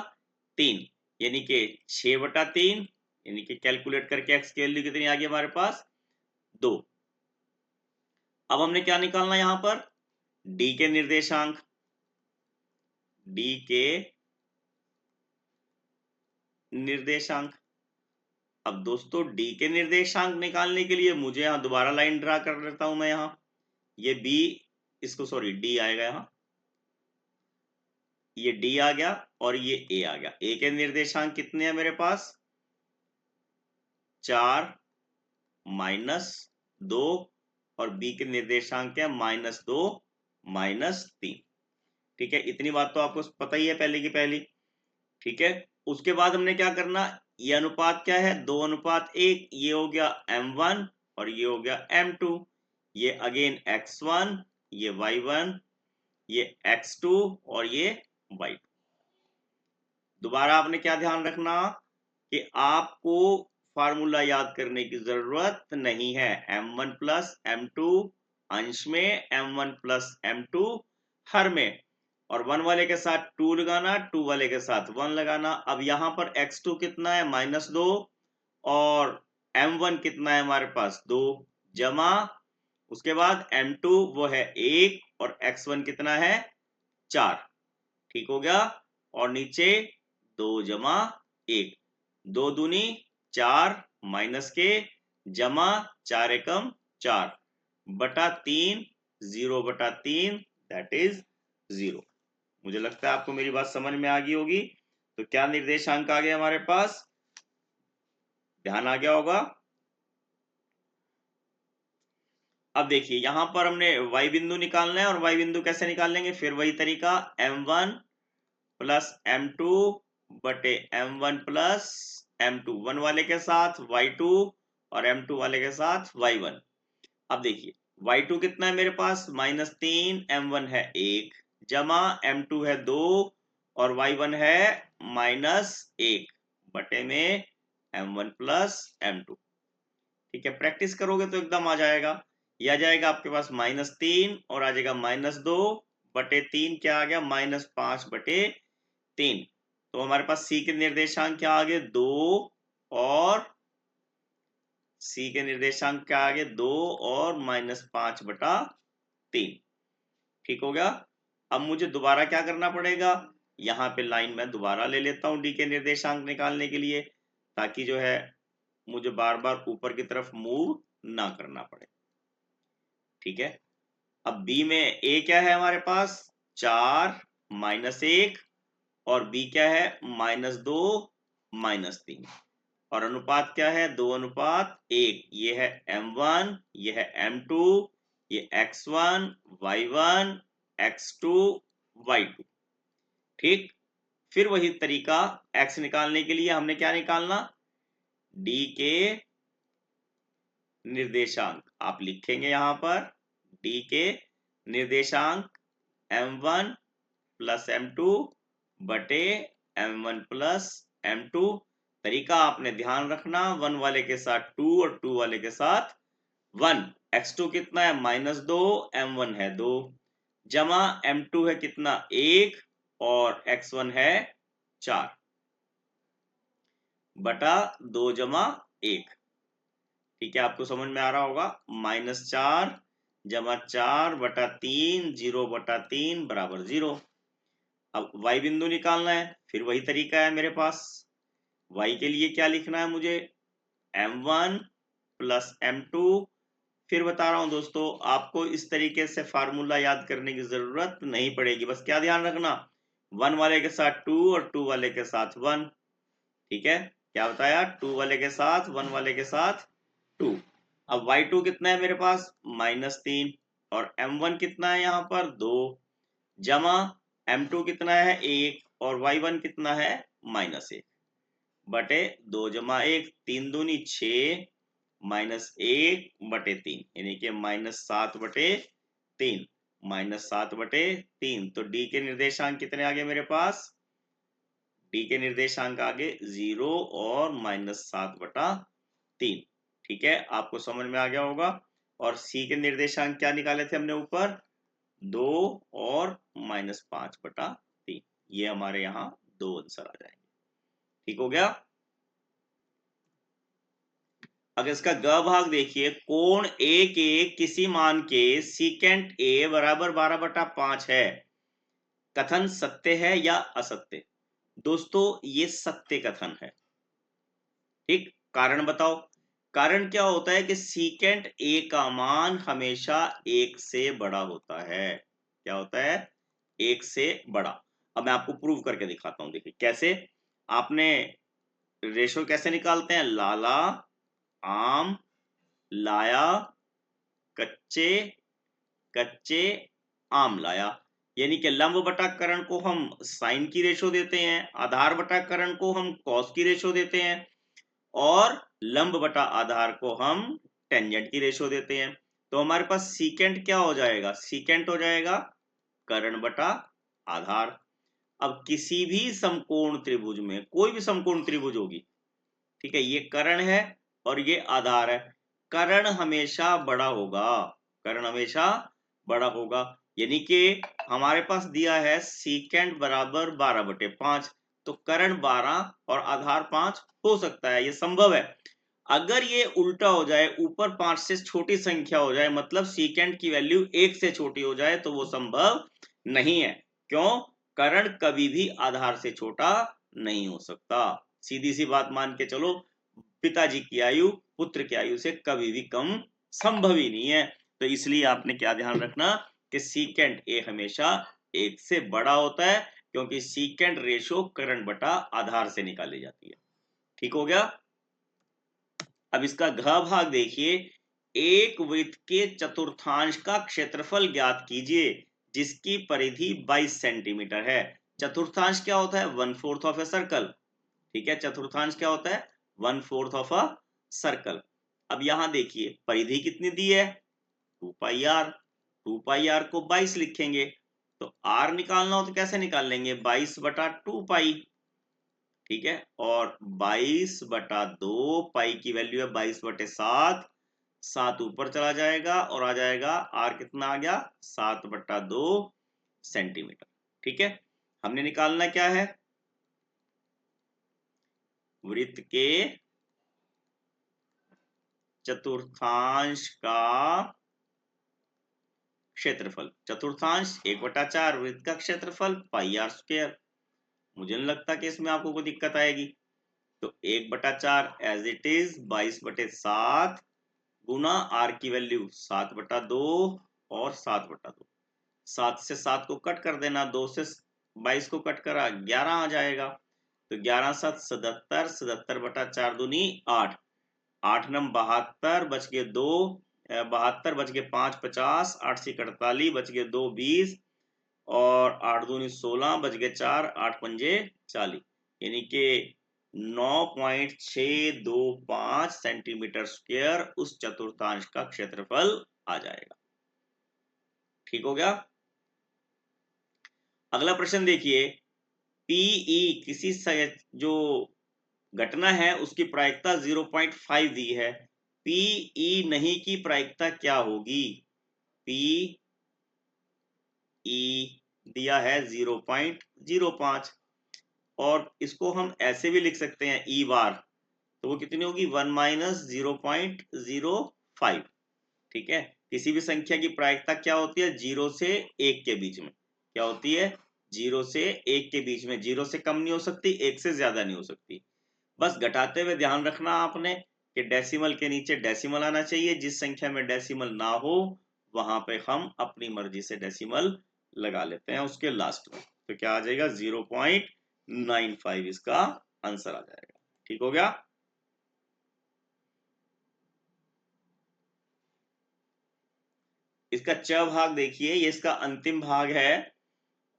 3, यानी कि 6 बटा 3, यानी कि कैलकुलेट करके x की वैल्यू कितनी आ गई हमारे पास 2। अब हमने क्या निकालना है यहां पर, d के निर्देशांक, d के निर्देशांक। अब दोस्तों d के निर्देशांक निकालने के लिए मुझे यहां दोबारा लाइन ड्रा कर लेता हूं मैं यहां, ये b, इसको सॉरी d आएगा यहां, ये d आ गया और ये a आ गया। a के निर्देशांक कितने हैं मेरे पास 4 -2, और b के निर्देशांक क्या है -2 -3। ठीक है, इतनी बात तो आपको पता ही है पहले की पहली। ठीक है, उसके बाद हमने क्या करना, ये अनुपात क्या है 2:1, ये हो गया m1 और ये हो गया m2, ये अगेन x1, ये y1, ये x2 और ये y2। दोबारा आपने क्या ध्यान रखना कि आपको फार्मूला याद करने की जरूरत नहीं है। m1 प्लस m2 अंश में, m1 प्लस m2 हर में, और 1 वाले के साथ 2 लगाना, 2 वाले के साथ 1 लगाना। अब यहां पर x2 कितना है -2, और m1 कितना है हमारे पास 2, जमा उसके बाद m2 वो है 1 और x1 कितना है 4। ठीक हो गया, और नीचे 2 जमा 1, 2 दूनी 4 माइनस के, जमा 4 एकम 4 बटा 3, 0 बटा 3 दैट इज 0। मुझे लगता है आपको मेरी बात समझ में आ गई होगी। तो क्या निर्देशांक आ गए हमारे पास, ध्यान आ गया होगा। अब देखिए यहां पर हमने y बिंदु निकालना है, और y बिंदु कैसे निकालेंगे, फिर वही तरीका, m1 प्लस m2 बटे m1 प्लस m2, 1 वाले के साथ y2 और m2 वाले के साथ y1। अब देखिए y2 कितना है मेरे पास -3, m1 है 1, जमा m2 है 2 और y1 है -1 बटे में m1 प्लस m2। ठीक है, प्रैक्टिस करोगे तो एकदम आ जाएगा। ये आ जाएगा आपके पास -3 और आ जाएगा -2 बटे 3, क्या आ गया -5 बटे 3। तो हमारे पास c के निर्देशांक क्या आ गए 2, और c के निर्देशांक क्या आ गए 2 और -5 बटा 3। ठीक हो गया। अब मुझे दोबारा क्या करना पड़ेगा, यहाँ पे लाइन मैं दोबारा ले लेता हूं d के निर्देशांक निकालने के लिए, ताकि जो है मुझे बार बार ऊपर की तरफ मूव ना करना पड़े। ठीक है, अब b में a क्या है हमारे पास 4 -1, और b क्या है -2 -3, और अनुपात क्या है 2:1। ये है m1, ये है m2, ये x1 y1 x2 y2। ठीक, फिर वही तरीका x निकालने के लिए हमने क्या निकालना, d के निर्देशांक आप लिखेंगे यहां पर, d के निर्देशांक m1 प्लस m2 बटे m1 प्लस m2। तरीका आपने ध्यान रखना, 1 वाले के साथ 2 और 2 वाले के साथ 1। x2 कितना है -2, m1 है 2, जमा m2 है कितना 1 और x1 है 4 बटा 2 जमा 1। ठीक है, आपको समझ में आ रहा होगा। -4 जमा 4 बटा 3, 0 बटा 3 बराबर 0। अब y बिंदु निकालना है, फिर वही तरीका है मेरे पास। y के लिए क्या लिखना है मुझे, m1 प्लस m2। फिर बता रहा हूं दोस्तों, आपको इस तरीके से फार्मूला याद करने की जरूरत नहीं पड़ेगी, बस क्या ध्यान रखना, 1 वाले के साथ 2 और 2 वाले के साथ 1। ठीक है, क्या बताया, 2 वाले के साथ 1 वाले के साथ 2। अब y2 कितना है मेरे पास, -3, और m1 कितना है यहाँ पर 2, जमा m2 कितना है 1, और y1 कितना है -1 बटे 2 जमा 1, 3 दूनी 6, -1 बटे 3, यानी कि -7 बटे 3, -7 बटे 3। तो डी के निर्देशांक कितने आगे मेरे पास, डी के निर्देशांक आगे 0 और -7 बटा 3। ठीक है, आपको समझ में आ गया होगा। और सी के निर्देशांक क्या निकाले थे हमने ऊपर, 2 और -5 बटा 3। ये हमारे यहाँ दो आंसर आ जाएंगे। ठीक हो गया। अगर इसका ग भाग देखिए, कोण ए के किसी मान के सीकेंट ए बराबर 12/5 है, कथन सत्य है या असत्य। दोस्तों ये सत्य कथन है। ठीक, कारण बताओ। कारण क्या होता है कि सीकेंट ए का मान हमेशा 1 से बड़ा होता है। क्या होता है, 1 से बड़ा। अब मैं आपको प्रूव करके दिखाता हूं, देखिए कैसे। आपने रेशो कैसे निकालते हैं, लाला आम लाया कच्चे कच्चे आम लाया, यानी कि लंब बटा कर्ण को हम साइन की रेशो देते हैं, आधार बटा कर्ण को हम कॉस की रेशो देते हैं, और लंब बटा आधार को हम टेंजेंट की रेशो देते हैं। तो हमारे पास सीकेंट क्या हो जाएगा, सीकेंट हो जाएगा कर्ण बटा आधार। अब किसी भी समकोण त्रिभुज में, कोई भी समकोण त्रिभुज होगी, ठीक है, ये कर्ण है और ये आधार है, कर्ण हमेशा बड़ा होगा, कर्ण हमेशा बड़ा होगा। यानी कि हमारे पास दिया है सीकेंट बराबर 12/5, तो कर्ण 12 और आधार 5 हो सकता है, ये संभव है। अगर ये उल्टा हो जाए, ऊपर 5 से छोटी संख्या हो जाए, मतलब सीकेंट की वैल्यू 1 से छोटी हो जाए, तो वो संभव नहीं है। क्यों, कर्ण कभी भी आधार से छोटा नहीं हो सकता। सीधी सी बात मान के चलो, पिताजी की आयु पुत्र की आयु से कभी भी कम संभव ही नहीं है। तो इसलिए आपने क्या ध्यान रखना कि सीकेंट ए हमेशा 1 से बड़ा होता है, क्योंकि सीकेंट रेशो कर्ण बटा आधार से निकाली जाती है। ठीक हो गया। अब इसका घ भाग देखिए, एक वृत्त के चतुर्थांश का क्षेत्रफल ज्ञात कीजिए जिसकी परिधि 22 सेंटीमीटर है। चतुर्थांश क्या होता है, 1/4 ऑफ ए सर्कल। ठीक है, चतुर्थांश क्या होता है, 1/4 ऑफ अ सर्कल। अब यहां देखिए परिधि कितनी दी है, 2πr। 2πr को 22 लिखेंगे, तो r निकालना हो तो कैसे निकाल लेंगे, 22/2π। ठीक है, और 22/2 पाई की वैल्यू है 22/7, 7 ऊपर चला जाएगा और आ जाएगा r कितना आ गया, 7/2 सेंटीमीटर। ठीक है, हमने निकालना क्या है, वृत्त के चतुर्थांश का क्षेत्रफल। चतुर्थांश 1/4, वृत्त का क्षेत्रफल πr²। मुझे नहीं लगता कि इसमें आपको कोई दिक्कत आएगी। तो 1/4 एज इट इज 22/7 गुना r की वैल्यू 7/2 और 7/2। 7 से 7 को कट कर देना, 2 से 22 को कट करा 11 आ जाएगा। तो 11 7 77, 77/4 दूनी 8, 8 नम 72, बच गए 2, 72 बच गए 5 50, 8 से 48 बच गए 2 20, और 8 दूनी 16 बच गए 4, 8 पंजे 40, यानी कि 9.625 सेंटीमीटर स्क्वायर उस चतुर्थांश का क्षेत्रफल आ जाएगा। ठीक हो गया। अगला प्रश्न देखिए, पीई किसी जो घटना है उसकी प्रायिकता 0.5 दी है, पीई नहीं की प्रायिकता क्या होगी, पीई दिया है 0.05, और इसको हम ऐसे भी लिख सकते हैं ई बार, तो वो कितनी होगी 1 - 0.05। ठीक है, किसी भी संख्या की प्रायिकता क्या होती है, 0 से 1 के बीच में। क्या होती है, 0 से 1 के बीच में, 0 से कम नहीं हो सकती, 1 से ज्यादा नहीं हो सकती। बस घटाते हुए ध्यान रखना आपने कि डेसिमल के नीचे डेसिमल आना चाहिए, जिस संख्या में डेसिमल ना हो वहां पे हम अपनी मर्जी से डेसिमल लगा लेते हैं उसके लास्ट में। तो क्या आ जाएगा 0.95 इसका आंसर आ जाएगा। ठीक हो गया। इसका च भाग देखिए, ये इसका अंतिम भाग है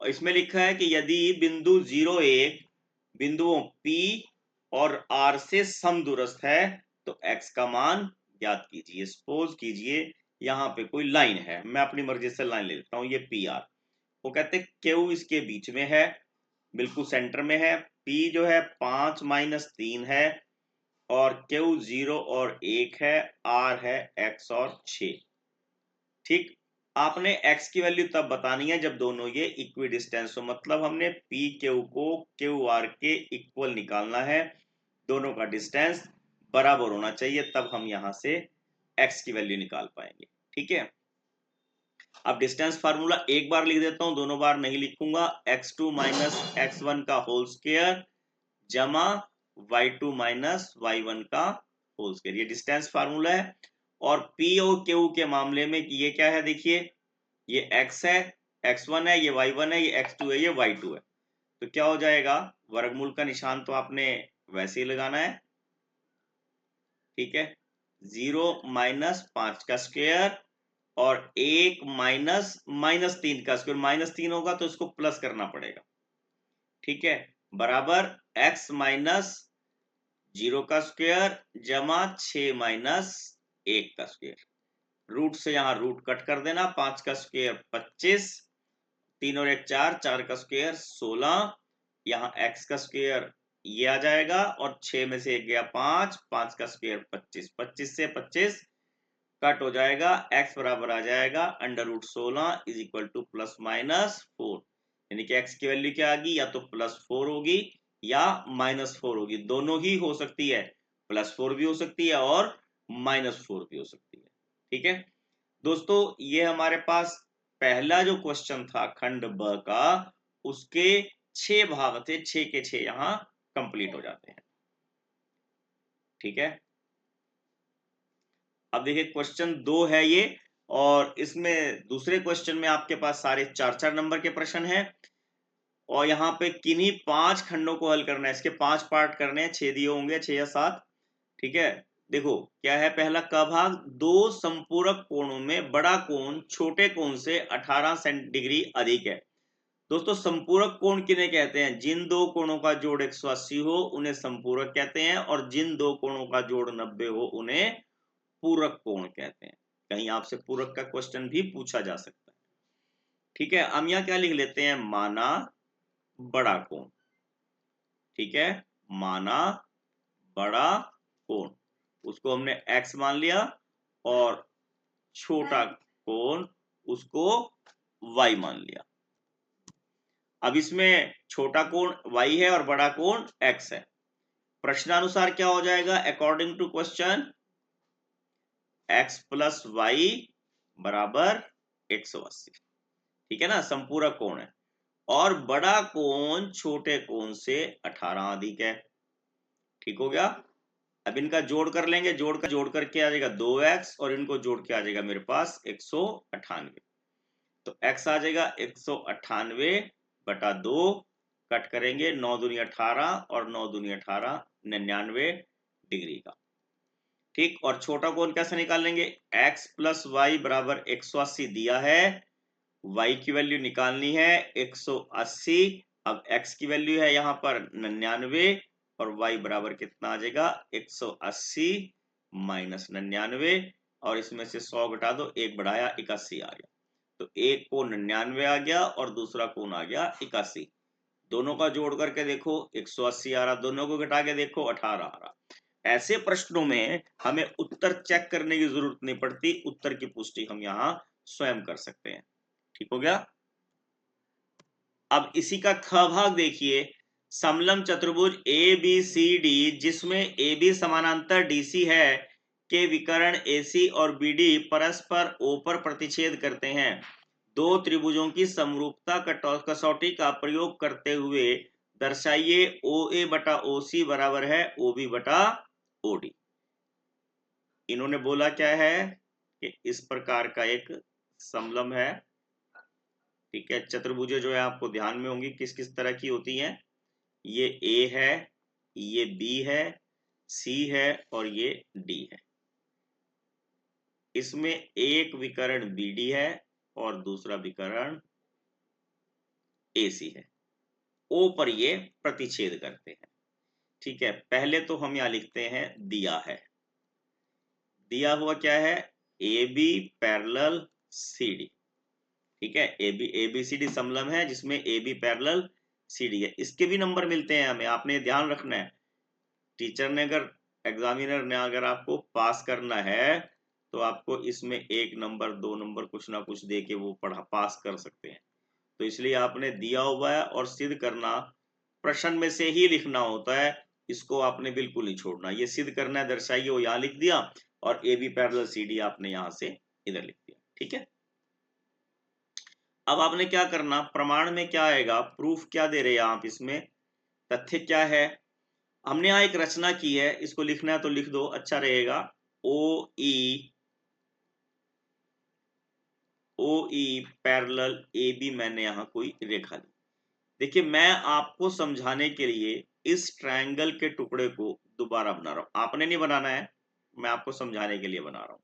और इसमें लिखा है कि यदि बिंदु 01 बिंदुओं P और R से समदूरस्थ है तो x का मान ज्ञात कीजिए। सपोज कीजिए यहाँ पे कोई लाइन है, मैं अपनी मर्जी से लाइन ले लेता हूँ, ये PR। वो कहते हैं Q इसके बीच में है, बिल्कुल सेंटर में है। P जो है 5 - 3 है और Q 0 और 1 है, R है x और 6। ठीक, आपने x की वैल्यू तब बतानी है जब दोनों ये इक्वी डिस्टेंस हो, मतलब हमने पी क्यू को क्यू आर के इक्वल निकालना है, दोनों का डिस्टेंस बराबर होना चाहिए, तब हम यहां से x की वैल्यू निकाल पाएंगे। ठीक है, अब डिस्टेंस फार्मूला एक बार लिख देता हूं, दोनों बार नहीं लिखूंगा। x2 - x1 का होल स्क्वायर जमा y2 - y1 का होल स्क्वायर, ये डिस्टेंस फार्मूला है। और P और Q के मामले में ये क्या है, देखिए ये x है, x1 है, ये y1 है, ये x2 है, ये y2 है। तो क्या हो जाएगा, वर्गमूल का निशान तो आपने वैसे ही लगाना है। ठीक है, 0 - 5 का स्क्वायर और 1 - -3 का स्क्वायर, -3 होगा तो इसको प्लस करना पड़ेगा। ठीक है, बराबर x - 0 का स्क्वायर जमा 6 - 1 का स्क्वायर। रूट से यहां रूट कट कर देना, 5 का स्क्वायर 25, 3 और 1 4, 4 का स्क्वायर 16, यहाँ x का स्क्वायर ये आ जाएगा और 6 में से 1 गया 5, 5 का स्क्वायर 25, 25 से 25 कट हो जाएगा, x बराबर आ जाएगा √16 इज इक्वल टू ±4। यानी कि x की वैल्यू क्या आ गई, या तो +4 होगी या -4 होगी, दोनों ही हो सकती है, +4 भी हो सकती है और -4 भी हो सकती है। ठीक है दोस्तों, ये हमारे पास पहला जो क्वेश्चन था खंड ब का, उसके 6 भाग थे, 6 के 6 यहां कंप्लीट हो जाते हैं। ठीक है, अब देखिए क्वेश्चन 2 है ये, और इसमें दूसरे क्वेश्चन में आपके पास सारे 4-4 नंबर के प्रश्न हैं और यहाँ पे किन्हीं 5 खंडों को हल करना है, इसके 5 पार्ट करने हैं, 6 दिए होंगे, 6 या 7। ठीक है, देखो क्या है, पहला क भाग, दो संपूरक कोणों में बड़ा कोण छोटे कोण से 18 डिग्री अधिक है। दोस्तों संपूरक कोण किन्हें कहते हैं, जिन दो कोणों का जोड़ 180 हो उन्हें संपूरक कहते हैं, और जिन दो कोणों का जोड़ 90 हो उन्हें पूरक कोण कहते हैं। कहीं आपसे पूरक का क्वेश्चन भी पूछा जा सकता है। ठीक है, हम यहाँ क्या लिख लेते हैं, माना बड़ा कोण। ठीक है, माना बड़ा कोण, उसको हमने x मान लिया, और छोटा कोण उसको y मान लिया। अब इसमें छोटा कोण y है और बड़ा कोण x है। प्रश्नानुसार क्या हो जाएगा, according to question x + y बराबर 180। ठीक है ना, संपूरक कोण है और बड़ा कोण छोटे कोण से 18 अधिक है। ठीक हो गया, अब इनका जोड़ कर लेंगे, जोड़ करके आ जाएगा 2x और इनको जोड़ के आ जाएगा मेरे पास 198। तो x आ जाएगा 198 बटा 2, कट करेंगे 9 दूनी 18 और 9 दूनी 18 99 डिग्री का। ठीक, और छोटा कोण कैसे निकालेंगे, x + y बराबर 180 दिया है, y की वैल्यू निकालनी है 180। अब x की वैल्यू है यहाँ पर 99 और y बराबर कितना आ जाएगा 180 - 99, और इसमें से 100 घटा दो, एक बढ़ाया 81 आ गया। तो एक कोण 99 आ गया और दूसरा कोण आ गया 81। दोनों का जोड़ करके देखो 180 आ रहा, दोनों को घटा के देखो 18 आ रहा। ऐसे प्रश्नों में हमें उत्तर चेक करने की जरूरत नहीं पड़ती, उत्तर की पुष्टि हम यहाँ स्वयं कर सकते हैं। ठीक हो गया, अब इसी का ख भाग देखिए, समलम चतुर्भुज ABCD जिसमें AB समानांतर DC है के विकर्ण AC और BD परस्पर O पर प्रतिच्छेद करते हैं। दो त्रिभुजों की समरूपता कसौटी का प्रयोग करते हुए दर्शाइए OA बटा OC बराबर है OB बटा OD। इन्होंने बोला क्या है कि इस प्रकार का एक समलंब है, ठीक है। चतुर्भुजें जो है आपको ध्यान में होंगी किस किस तरह की होती हैं। ये ए है, ये बी है, सी है और ये डी है। इसमें एक विकर्ण बीडी है और दूसरा विकर्ण एसी है। ओ पर ये प्रतिच्छेद करते हैं, ठीक है। पहले तो हम यहां लिखते हैं दिया है, दिया हुआ क्या है, A B parallel C D, ठीक है। ए बी सी डी समलंब है जिसमें A B parallel C D है। इसके भी नंबर मिलते हैं हमें, आपने ध्यान रखना है। टीचर ने अगर, एग्जामिनर ने अगर आपको पास करना है तो आपको इसमें 1 नंबर 2 नंबर कुछ ना कुछ दे के वो पढ़ा पास कर सकते हैं। तो इसलिए आपने दिया हुआ है और सिद्ध करना प्रश्न में से ही लिखना होता है, इसको आपने बिल्कुल नहीं छोड़ना। ये सिद्ध करना है, दर्शाइए, वो यहाँ लिख दिया और A B parallel C D आपने यहां से इधर लिख दिया, ठीक है। अब आपने क्या करना, प्रमाण में क्या आएगा, प्रूफ क्या दे रहे हैं आप, इसमें तथ्य क्या है। हमने यहाँ एक रचना की है, इसको लिखना है तो लिख दो, अच्छा रहेगा। ओ ई पैरेलल ए बी, मैंने यहाँ कोई रेखा ली। देखिए मैं आपको समझाने के लिए इस ट्रायंगल के टुकड़े को दोबारा बना रहा हूं, आपने नहीं बनाना है, मैं आपको समझाने के लिए बना रहा हूं,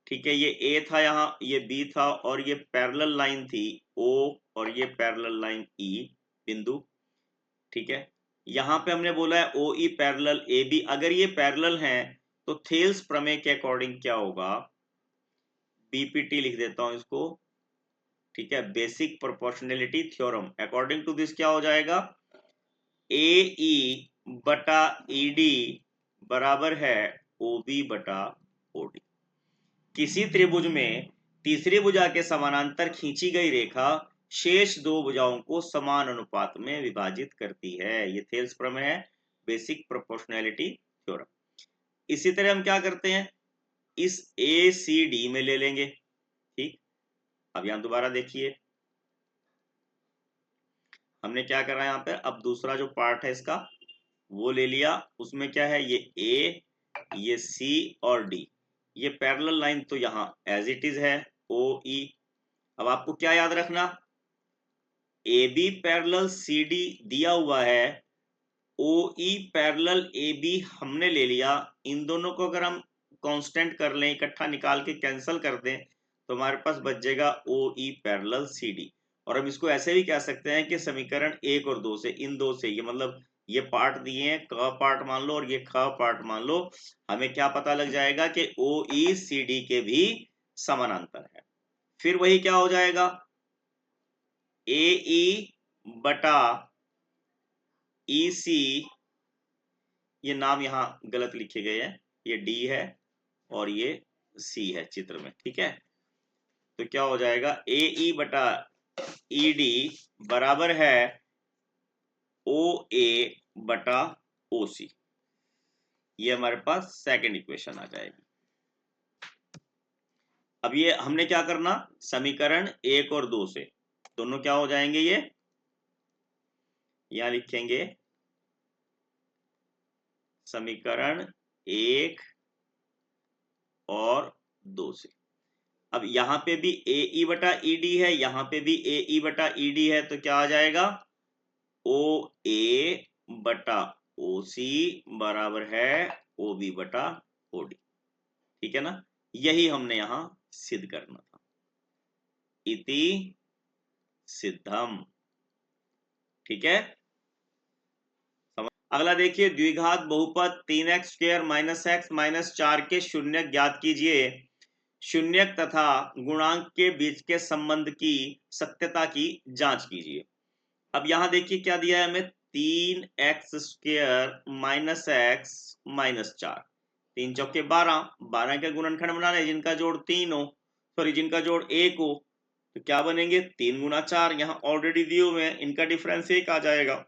ठीक है। ये ए था, यहाँ ये बी था और ये पैरेलल लाइन थी ओ और ये पैरेलल लाइन ई बिंदु, ठीक है। यहां पे हमने बोला है ओ ई पैरेलल ए बी, अगर ये पैरेलल हैं तो थेल्स प्रमेय के अकॉर्डिंग क्या होगा, बीपीटी लिख देता हूं इसको, ठीक है, basic proportionality theorem. According to this क्या हो जाएगा, ए ई बटा ई डी बराबर है ओ बी बटा ओ डी। किसी त्रिभुज में तीसरी भुजा के समानांतर खींची गई रेखा शेष दो भुजाओं को समान अनुपात में विभाजित करती है। ये थेल्स प्रमेय है, बेसिक प्रोपोर्शनैलिटी थ्योरम। इसी तरह हम क्या करते हैं, इस ए सी डी में ले लेंगे, ठीक। अब यहां दोबारा देखिए हमने क्या करा यहाँ पे, अब दूसरा जो पार्ट है इसका वो ले लिया, उसमें क्या है, ये ए, ये सी और डी, ये पैरेलल लाइन तो यहाँ एज इट इज है ओ ई। अब आपको क्या याद रखना, A B parallel C D दिया हुआ है, ओ ई पैरेलल ए बी हमने ले लिया। इन दोनों को अगर हम कांस्टेंट कर लें, इकट्ठा निकाल के कैंसिल कर दें तो हमारे पास बच जाएगा ओ ई पैरेलल सी डी। और हम इसको ऐसे भी कह सकते हैं कि समीकरण 1 और 2 से, इन दो से, ये मतलब ये पार्ट दिए हैं, क पार्ट मान लो और ये ख पार्ट मान लो, हमें क्या पता लग जाएगा कि ओ ई सी डी के भी समानांतर है। फिर वही क्या हो जाएगा, ए ई बटा ई सी, ये नाम यहाँ गलत लिखे गए हैं, ये डी है और ये सी है चित्र में, ठीक है। तो क्या हो जाएगा, ए ई बटा ई डी बराबर है ओ ए बटा ओ सी। ये हमारे पास सेकंड इक्वेशन आ जाएगी। अब ये हमने क्या करना, समीकरण 1 और 2 से दोनों क्या हो जाएंगे, ये यहां लिखेंगे समीकरण 1 और 2 से। अब यहां पे भी ए ई बटा ई डी है, यहां पे भी ए ई बटा ई डी है, तो क्या आ जाएगा, ओ ए बटा ओ सी बराबर है ओ बी बटा ओ डी, ठीक है ना। यही हमने यहां सिद्ध करना था, इति सिद्धम, ठीक है। अगला देखिए, द्विघात बहुपद 3x square minus x minus 4 के शून्यक ज्ञात कीजिए। शून्यक तथा गुणांक के बीच के संबंध की सत्यता की जांच कीजिए। अब यहां देखिए क्या दिया है हमें, 3x square minus x minus 4, 3 चौके 12, 12 के गुणनखंड बनाने जिनका जोड़ 3 हो, सॉरी जिनका जोड़ 1 हो, तो क्या बनेंगे, 3 गुना 4, यहाँ ऑलरेडी दिए हुए हैं, इनका डिफरेंस 1 आ जाएगा।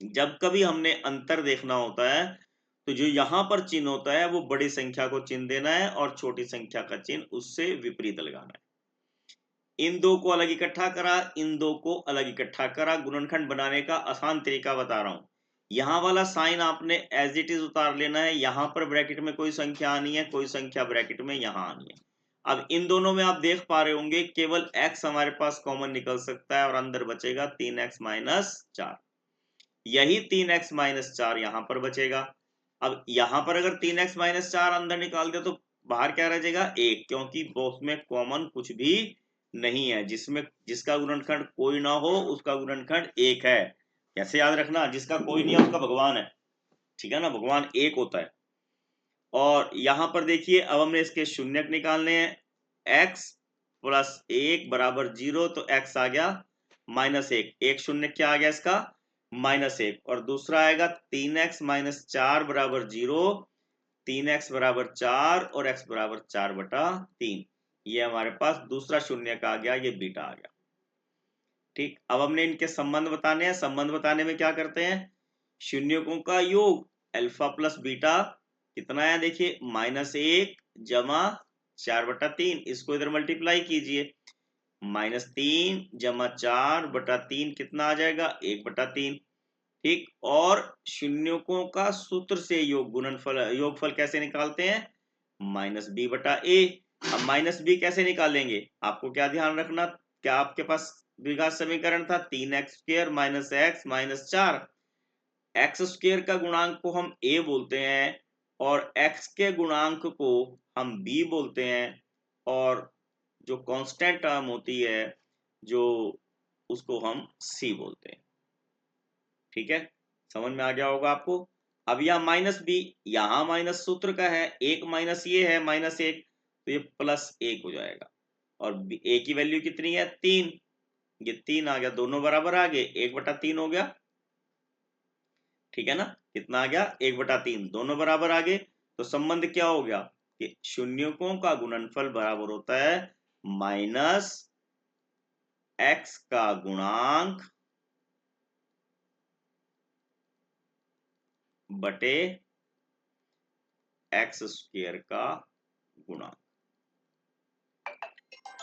जब कभी हमने अंतर देखना होता है तो जो यहां पर चिन्ह होता है वो बड़ी संख्या को चिन्ह देना है और छोटी संख्या का चिन्ह उससे विपरीत लगाना है। इन दो को अलग इकट्ठा करा, इन दो को अलग इकट्ठा करा, गुणनखंड बनाने का आसान तरीका बता रहा हूं। यहाँ वाला साइन आपने एज इट इज उतार लेना है। यहाँ पर ब्रैकेट में कोई संख्या आनी है, कोई संख्या ब्रैकेट में यहाँ आनी है। अब इन दोनों में आप देख पा रहे होंगे केवल x हमारे पास कॉमन निकल सकता है और अंदर बचेगा 3x माइनस 4। यही 3x माइनस 4 यहाँ पर बचेगा। अब यहाँ पर अगर 3x माइनस 4 अंदर निकाल दे तो बाहर क्या रह जाएगा 1, क्योंकि उसमें कॉमन कुछ भी नहीं है। जिसका गुणनखंड कोई ना हो उसका गुणनखंड 1 है। कैसे याद रखना, जिसका कोई नहीं है उसका भगवान है, ठीक है ना, भगवान 1 होता है। और यहां पर देखिए अब हमने इसके शून्यक निकालने हैं। x प्लस 1 बराबर 0, तो x आ गया -1, एक शून्य क्या आ गया इसका -1, और दूसरा आएगा 3x माइनस 4 बराबर 0, 3x बराबर 4 और x बराबर 4/3। ये हमारे पास दूसरा शून्यक आ गया, ये बीटा आ गया। ठीक, अब हमने इनके संबंध बताने हैं। संबंध बताने में क्या करते हैं, शून्यकों का योग अल्फा प्लस बीटा कितना है, देखिए -1 जमा 4/3, इसको इधर मल्टीप्लाई कीजिए। -3 जमा 4/3 कितना आ जाएगा 1/3। ठीक, और शून्यकों का सूत्र से योगफल कैसे निकालते हैं, -b/a। अब -b कैसे निकालेंगे, आपको क्या ध्यान रखना, क्या आपके पास द्विघात समीकरण था 3x² minus x minus 4। X square का गुणांक को हम a बोलते हैं और x के गुणांक को हम b बोलते हैं, और जो कांस्टेंट टर्म होती है जो उसको हम c बोलते हैं। ठीक है, समझ में आ गया होगा आपको। अब यहाँ -b, यहाँ माइनस सूत्र का है, एक माइनस ये है -1, तो ये +1 हो जाएगा। और a की वैल्यू कितनी है 3, ये 3 आ गया, दोनों बराबर आ गए, 1/3 हो गया। ठीक है ना, कितना आ गया 1/3, दोनों बराबर आ गए। तो संबंध क्या हो गया कि शून्यकों का गुणनफल बराबर होता है -x का गुणांक बटे x² का गुणांक।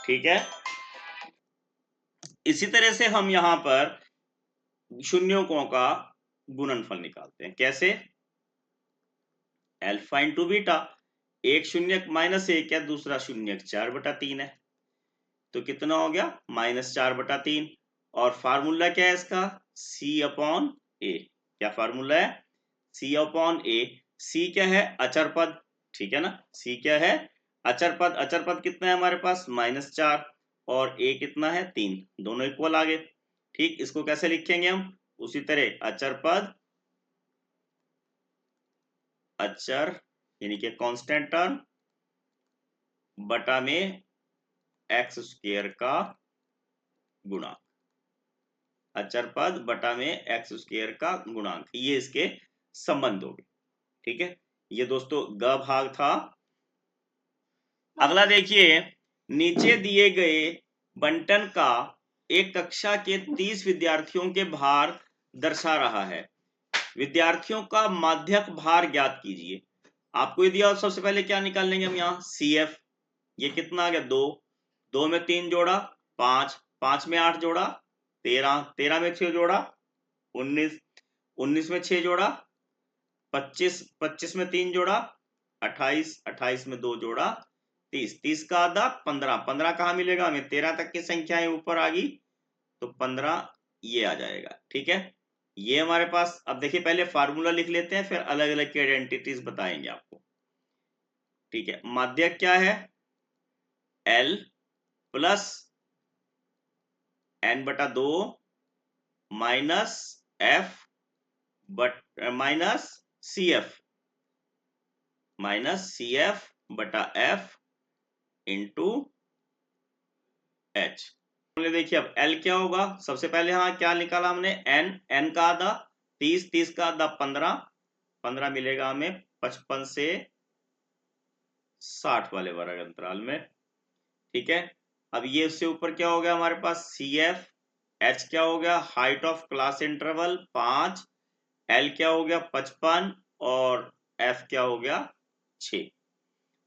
ठीक है, इसी तरह से हम यहां पर शून्यकों का गुणनफल निकालते हैं। कैसे, अल्फा इंटू बीटा, एक शून्यक -1 है, दूसरा शून्यक 4/3 है, तो कितना हो गया -4/3। और फार्मूला क्या है इसका, c/a। क्या फार्मूला है, c/a। c क्या है, अचर पद, ठीक है ना, c क्या है, अचर पद। अचर पद कितना है हमारे पास -4, और a कितना है 3, दोनों इक्वल आ गए। ठीक, इसको कैसे लिखेंगे हम, उसी तरह अचर पद अचर यानी कि कांस्टेंट टर्म बटा में x² का गुणांक, अचर पद बटा में x² का गुणांक, ये इसके संबंध हो गए। ठीक है, ये दोस्तों ग भाग था। अगला देखिए, नीचे दिए गए बंटन का एक कक्षा के 30 विद्यार्थियों के भार दर्शा रहा है। विद्यार्थियों का माध्यक भार ज्ञात कीजिए। आपको ये दिया, सबसे पहले क्या निकाल लेंगे हम, यहाँ CF, ये कितना आ गया 2, 2 में 3 जोड़ा 5, 5 में 8 जोड़ा 13, 13 में 6 जोड़ा 19, 19 में 6 जोड़ा 25, 25 में 3 जोड़ा 28, 28 में 2 जोड़ा 30, 30 का आधा 15, 15 कहाँ मिलेगा हमें, 13 तक की संख्याएं ऊपर आ गई तो 15 ये आ जाएगा। ठीक है, ये हमारे पास। अब देखिए पहले फार्मूला लिख लेते हैं, फिर अलग अलग की आइडेंटिटीज बताएंगे आपको। ठीक है, माध्यक क्या है, L plus n/2 minus F minus CF बटा F इंटू H। देखिए अब L क्या होगा, सबसे पहले हाँ क्या निकाला हमने, n का आधा 30, 30 का आधा 15, 15 मिलेगा हमें 55 से 60 वाले वर्ग अंतराल में। ठीक है, अब ये उससे ऊपर क्या हो गया हमारे पास CF, H क्या हो गया height of class interval 5, L क्या हो गया 55 और F क्या हो गया 6।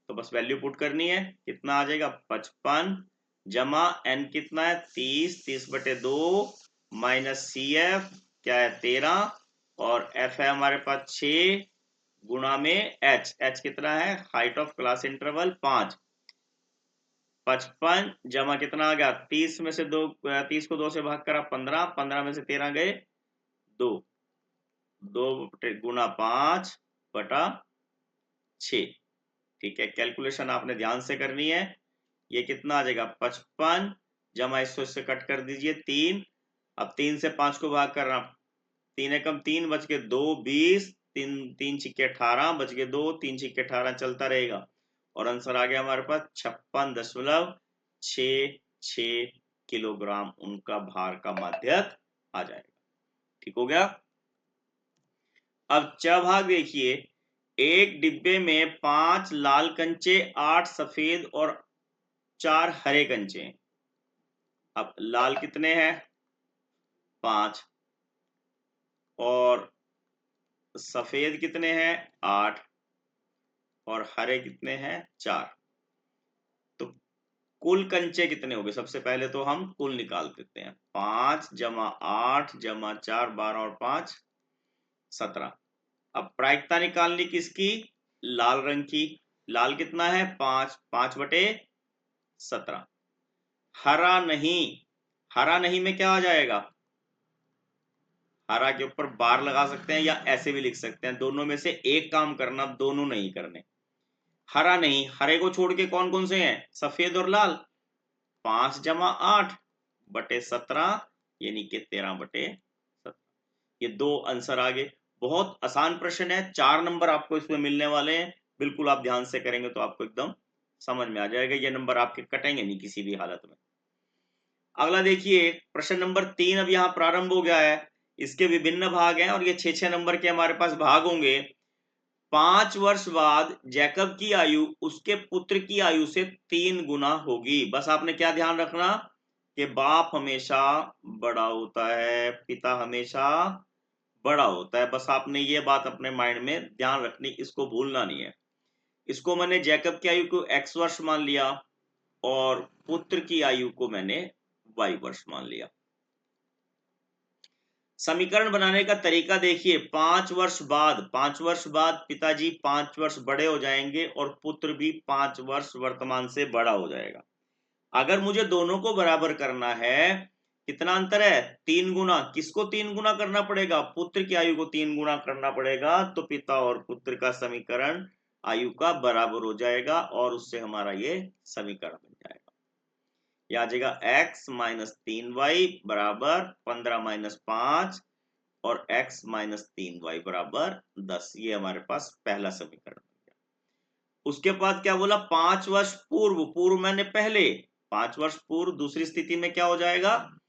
तो बस वैल्यू पुट करनी है, कितना आ जाएगा 55 जमा n कितना है 30, 30/2 माइनस CF क्या है 13, और एफ है हमारे पास 6 गुणा में एच कितना है, हाइट ऑफ क्लास इंटरवल 5, 55 जमा कितना आ गया 30 में से 2, 30 को 2 से भाग करा 15, 15 में से 13 गए 2, 2 गुणा 5 बटा 6। ठीक है, कैलकुलेशन आपने ध्यान से करनी है। ये कितना आ जाएगा 55 जमा इससे कट कर दीजिए 3, अब 3 से 5 को भाग कर रहा, 3 एकम 3 बच के 2 20, 3 3 छिक्के 18 बच के 2, 3 छिक्के 18 चलता रहेगा और आंसर आ गया हमारे पास 56.66 किलोग्राम उनका भार का माध्यक आ जाएगा। ठीक हो गया। अब च भाग देखिए, एक डिब्बे में 5 लाल कंचे, 8 सफेद और 4 हरे कंचे। अब लाल कितने हैं 5 और सफेद कितने हैं 8 और हरे कितने हैं 4। तो कुल कंचे कितने हो गए, सबसे पहले तो हम कुल निकाल देते हैं। 5 जमा 8 जमा 4 12 और 5 17। अब प्रायिकता निकालनी किसकी, लाल रंग की। लाल कितना है 5, 5 बटे 17। हरा नहीं, हरा नहीं में क्या आ जाएगा, हरा के ऊपर बार लगा सकते हैं या ऐसे भी लिख सकते हैं, दोनों में से एक काम करना, दोनों नहीं करने। हरा नहीं, हरे को छोड़ के कौन कौन से हैं, सफेद और लाल। 5 जमा 8 बटे 17 यानी कि 13 बटे 17। ये दो आंसर आ गए। बहुत आसान प्रश्न है, 4 नंबर आपको इसमें मिलने वाले हैं। बिल्कुल आप ध्यान से करेंगे तो आपको एकदम समझ में आ जाएगा, ये नंबर आपके कटेंगे नहीं किसी भी हालत में। अगला देखिए प्रश्न नंबर 3 अब यहाँ प्रारंभ हो गया है। इसके विभिन्न भाग हैं और ये 6-6 नंबर के हमारे पास भाग होंगे। 5 वर्ष बाद जैकब की आयु उसके पुत्र की आयु से 3 गुना होगी। बस आपने क्या ध्यान रखना कि बाप हमेशा बड़ा होता है, पिता हमेशा बड़ा होता है। बस आपने ये बात अपने माइंड में ध्यान रखनी, इसको भूलना नहीं है। इसको मैंने जैकब की आयु को x वर्ष मान लिया और पुत्र की आयु को मैंने y वर्ष मान लिया। समीकरण बनाने का तरीका देखिए, 5 वर्ष बाद पिताजी 5 वर्ष बड़े हो जाएंगे और पुत्र भी 5 वर्ष वर्तमान से बड़ा हो जाएगा। अगर मुझे दोनों को बराबर करना है, कितना अंतर है 3 गुना। किसको 3 गुना करना पड़ेगा, पुत्र की आयु को 3 गुना करना पड़ेगा, तो पिता और पुत्र का समीकरण आयु का बराबर हो जाएगा और उससे हमारा ये समीकरण बन जाएगा। यह आ जाएगा x माइनस 3y बराबर 15 माइनस 5 और x माइनस 3y बराबर 10। ये हमारे पास पहला समीकरण बन गया। उसके बाद क्या बोला, 5 वर्ष पूर्व, पूर्व मैंने पहले, 5 वर्ष पूर्व दूसरी स्थिति में क्या हो जाएगा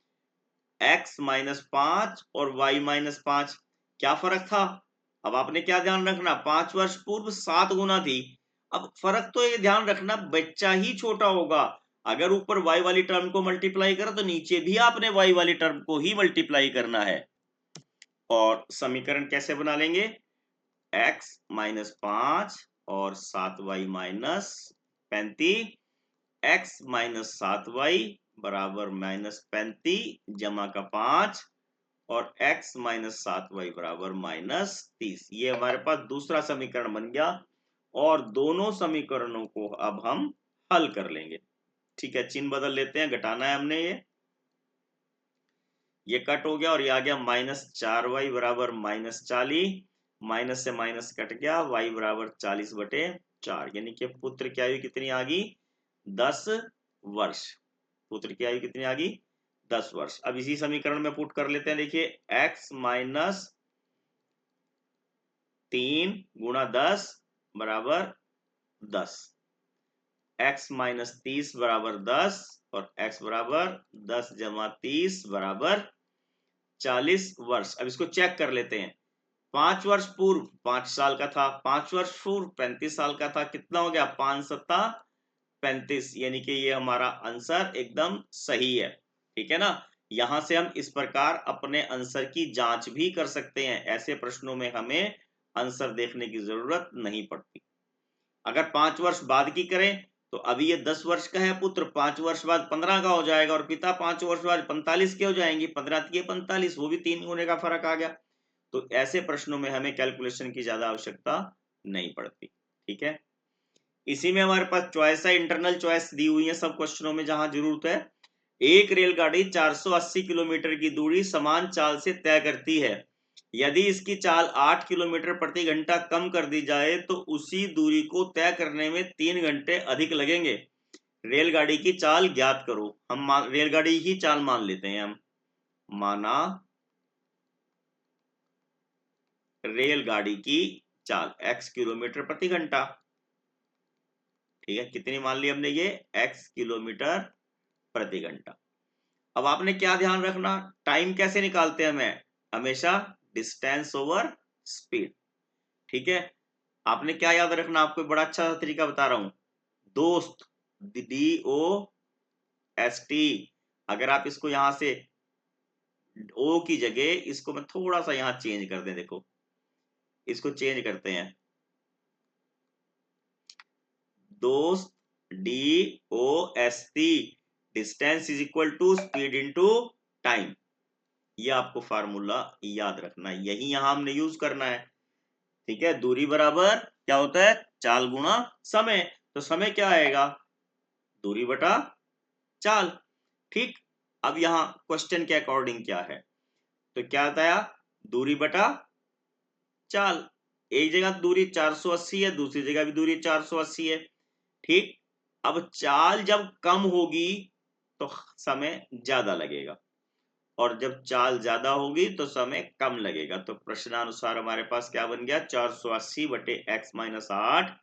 x माइनस 5 और y माइनस 5। क्या फर्क था, अब आपने क्या ध्यान रखना, 5 वर्ष पूर्व 7 गुना थी। अब फर्क तो ये ध्यान रखना, बच्चा ही छोटा होगा। अगर ऊपर y वाली टर्म को मल्टीप्लाई करा तो नीचे भी आपने y वाली टर्म को ही मल्टीप्लाई करना है। और समीकरण कैसे बना लेंगे, x माइनस 5 और 7y minus 35, x minus 7y बराबर माइनस 35 जमा का 5 और x माइनस 7y बराबर माइनस 30। ये हमारे पास दूसरा समीकरण बन गया और दोनों समीकरणों को अब हम हल कर लेंगे। ठीक है, चिन्ह बदल लेते हैं, घटाना है हमने, ये कट हो गया और ये आ गया माइनस 4y बराबर माइनस 40, माइनस से माइनस कट गया, y बराबर 40 बटे 4, यानी कि पुत्र की आयु कितनी आ गई 10 वर्ष। पुत्र की आयु कितनी आ गई 10 वर्ष। अब इसी समीकरण में पुट कर लेते हैं, देखिए x माइनस 3 गुणा 10 बराबर 10, x माइनस 30 बराबर 10 और x बराबर 10 जमा 30 बराबर 40 वर्ष। अब इसको चेक कर लेते हैं, 5 वर्ष पूर्व 5 साल का था, 5 वर्ष पूर्व 35 साल का था, कितना हो गया 5 सत्ता 35, यानी कि ये हमारा आंसर एकदम सही है। ठीक है ना, यहां से हम इस प्रकार अपने आंसर की जांच भी कर सकते हैं। ऐसे प्रश्नों में हमें आंसर देखने की जरूरत नहीं पड़ती। अगर 5 वर्ष बाद की करें तो अभी ये 10 वर्ष का है पुत्र, 5 वर्ष बाद 15 का हो जाएगा और पिता 5 वर्ष बाद 45 के हो जाएंगे, 15 के 45, वो भी 3 गुने का फर्क आ गया। तो ऐसे प्रश्नों में हमें कैलकुलेशन की ज्यादा आवश्यकता नहीं पड़ती। ठीक है, इसी में हमारे पास चॉइस है, इंटरनल चॉइस दी हुई है सब क्वेश्चनों में जहां जरूरत है। एक रेलगाड़ी 480 किलोमीटर की दूरी समान चाल से तय करती है। यदि इसकी चाल 8 किलोमीटर प्रति घंटा कम कर दी जाए तो उसी दूरी को तय करने में 3 घंटे अधिक लगेंगे। रेलगाड़ी की चाल ज्ञात करो। हम रेलगाड़ी की चाल मान लेते हैं। हम माना रेलगाड़ी की चाल x किलोमीटर प्रति घंटा। ठीक है, कितनी मान ली हमने ये x किलोमीटर प्रति घंटा। अब आपने क्या ध्यान रखना, टाइम कैसे निकालते हैं हमें, हमेशा डिस्टेंस ओवर स्पीड। ठीक है, आपने क्या याद रखना, आपको बड़ा अच्छा तरीका बता रहा हूं, दोस्त, DOST। अगर आप इसको यहां से O की जगह इसको मैं थोड़ा सा यहां चेंज कर दें, देखो इसको चेंज करते हैं, दोस्त DOST, distance is equal to speed into time. ये आपको फार्मूला याद रखना है, यही यहां हमने यूज करना है। ठीक है, दूरी बराबर क्या होता है, चाल गुणा समय। तो समय क्या आएगा, दूरी बटा चाल। ठीक, अब यहां क्वेश्चन के अकॉर्डिंग क्या है, तो क्या बताया, दूरी बटा चाल। एक जगह दूरी 480 है, दूसरी जगह भी दूरी 480 है। ठीक, अब चाल जब कम होगी तो समय ज्यादा लगेगा, और जब चाल ज्यादा होगी तो समय कम लगेगा। तो प्रश्नानुसार हमारे पास क्या बन गया, 480 बटे x माइनस 8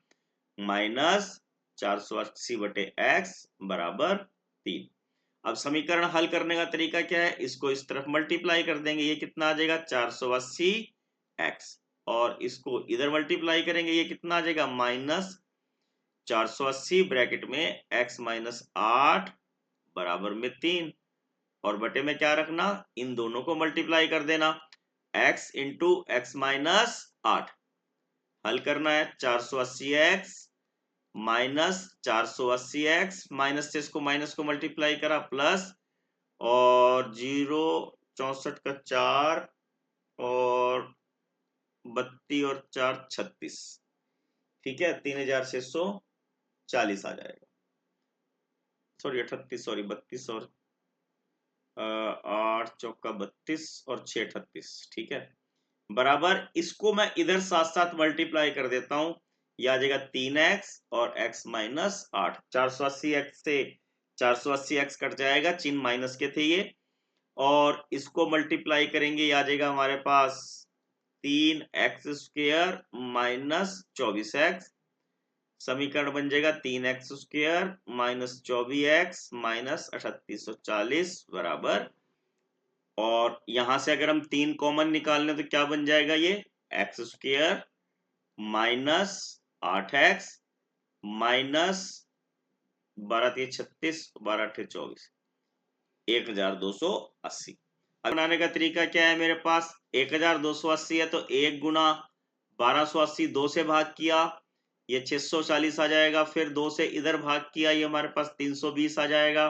माइनस 480 बटे x बराबर 3। अब समीकरण हल करने का तरीका क्या है, इसको इस तरफ मल्टीप्लाई कर देंगे, ये कितना आ जाएगा 480x, और इसको इधर मल्टीप्लाई करेंगे, ये कितना आ जाएगा माइनस 480 ब्रैकेट में x माइनस 8 बराबर में 3, और बटे में क्या रखना, इन दोनों को मल्टीप्लाई कर देना, x इंटू एक्स माइनस 8। हल करना है, 480x माइनस 480x, माइनस से इसको माइनस को मल्टीप्लाई करा, प्लस और 0 64 का 4 और 32 और 4 36। ठीक है, 3640 आ जाएगा, सॉरी 38, सॉरी 32 और 8 चौका 32 और 6 38। ठीक है, बराबर इसको मैं इधर साथ साथ मल्टीप्लाई कर देता हूं, यह आ जाएगा 3x और x माइनस 8। 480x से 480x कट जाएगा, चिन्ह माइनस के थे ये, और इसको मल्टीप्लाई करेंगे, यह आ जाएगा हमारे पास 3x स्क्वायर माइनस 24x। समीकरण बन जाएगा 3x square minus 24x minus 3840 बराबर, और यहां से अगर हम 3 कॉमन निकाल लें तो क्या बन जाएगा, ये x square minus 8x minus 12×36 12×24 1280। बनाने का तरीका क्या है, मेरे पास 1280 है तो 1 गुना 1280 2 से भाग किया, ये 640 आ जाएगा, फिर 2 से इधर भाग किया, ये हमारे पास 320 आ जाएगा,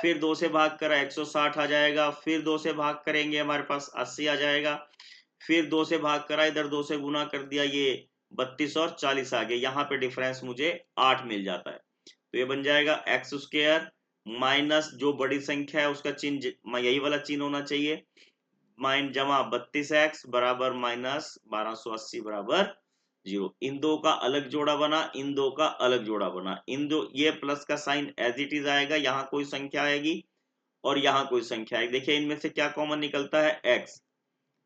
फिर 2 से भाग करा 160 आ जाएगा, फिर 2 से भाग करेंगे हमारे पास 80 आ जाएगा, फिर 2 से भाग करा, इधर 2 से गुना कर दिया, ये 32 और 40 आ गए, यहाँ पे डिफरेंस मुझे 8 मिल जाता है। तो ये बन जाएगा एक्स स्क्वायर माइनस जो बड़ी संख्या है उसका चिन्ह यही वाला चिन्ह होना चाहिए, माइन जमा 32x बराबर माइनस 1280 बराबर 0। इन दो का अलग जोड़ा बना, इन दो का अलग जोड़ा बना, इन दो, ये प्लस का साइन एज इट इज आएगा, यहाँ कोई संख्या आएगी और यहाँ कोई संख्या आएगी। देखिए इनमें से क्या कॉमन निकलता है, x,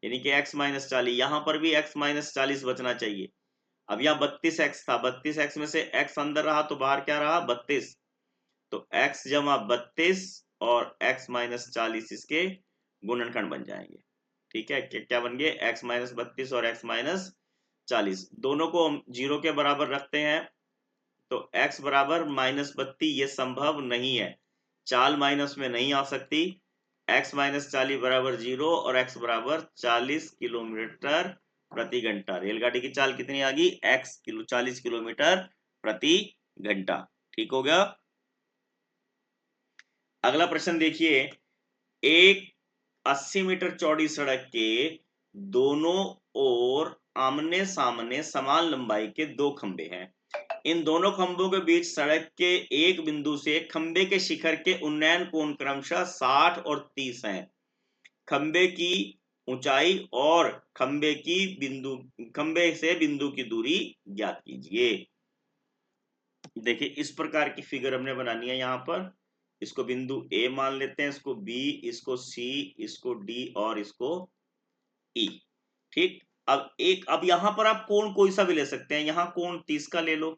यानी कि x माइनस 40, यहाँ पर भी x माइनस 40 बचना चाहिए। अब यहाँ 32x था, 32x में से x अंदर रहा तो बाहर क्या रहा 32, तो x जमा 32 और x माइनस 40 इसके गुणनखंड बन जाएंगे। ठीक है, क्या बन गए, x माइनस 32 और x माइनस 40, दोनों को हम 0 के बराबर रखते हैं, तो x बराबर माइनस 32 ये संभव नहीं है, चाल माइनस में नहीं आ सकती, x माइनस 40 बराबर 0 और x बराबर 40 किलोमीटर प्रति घंटा। रेलगाड़ी की चाल कितनी आ गई, x 40 किलोमीटर प्रति घंटा। ठीक हो गया। अगला प्रश्न देखिए, एक 80 मीटर चौड़ी सड़क के दोनों ओर आमने सामने समान लंबाई के दो खंबे हैं। इन दोनों खंभों के बीच सड़क के एक बिंदु से खंबे के शिखर के उन्नयन कोण क्रमशः 60 और 30 हैं। खंबे की ऊंचाई और खंबे से बिंदु की दूरी ज्ञात कीजिए। देखिए इस प्रकार की फिगर हमने बनानी है। यहाँ पर इसको बिंदु ए मान लेते हैं, इसको बी, इसको सी, इसको डी और इसको ई। ठीक, अब यहां पर आप कोण कोई सा भी ले सकते हैं। यहाँ कोण 30 का ले लो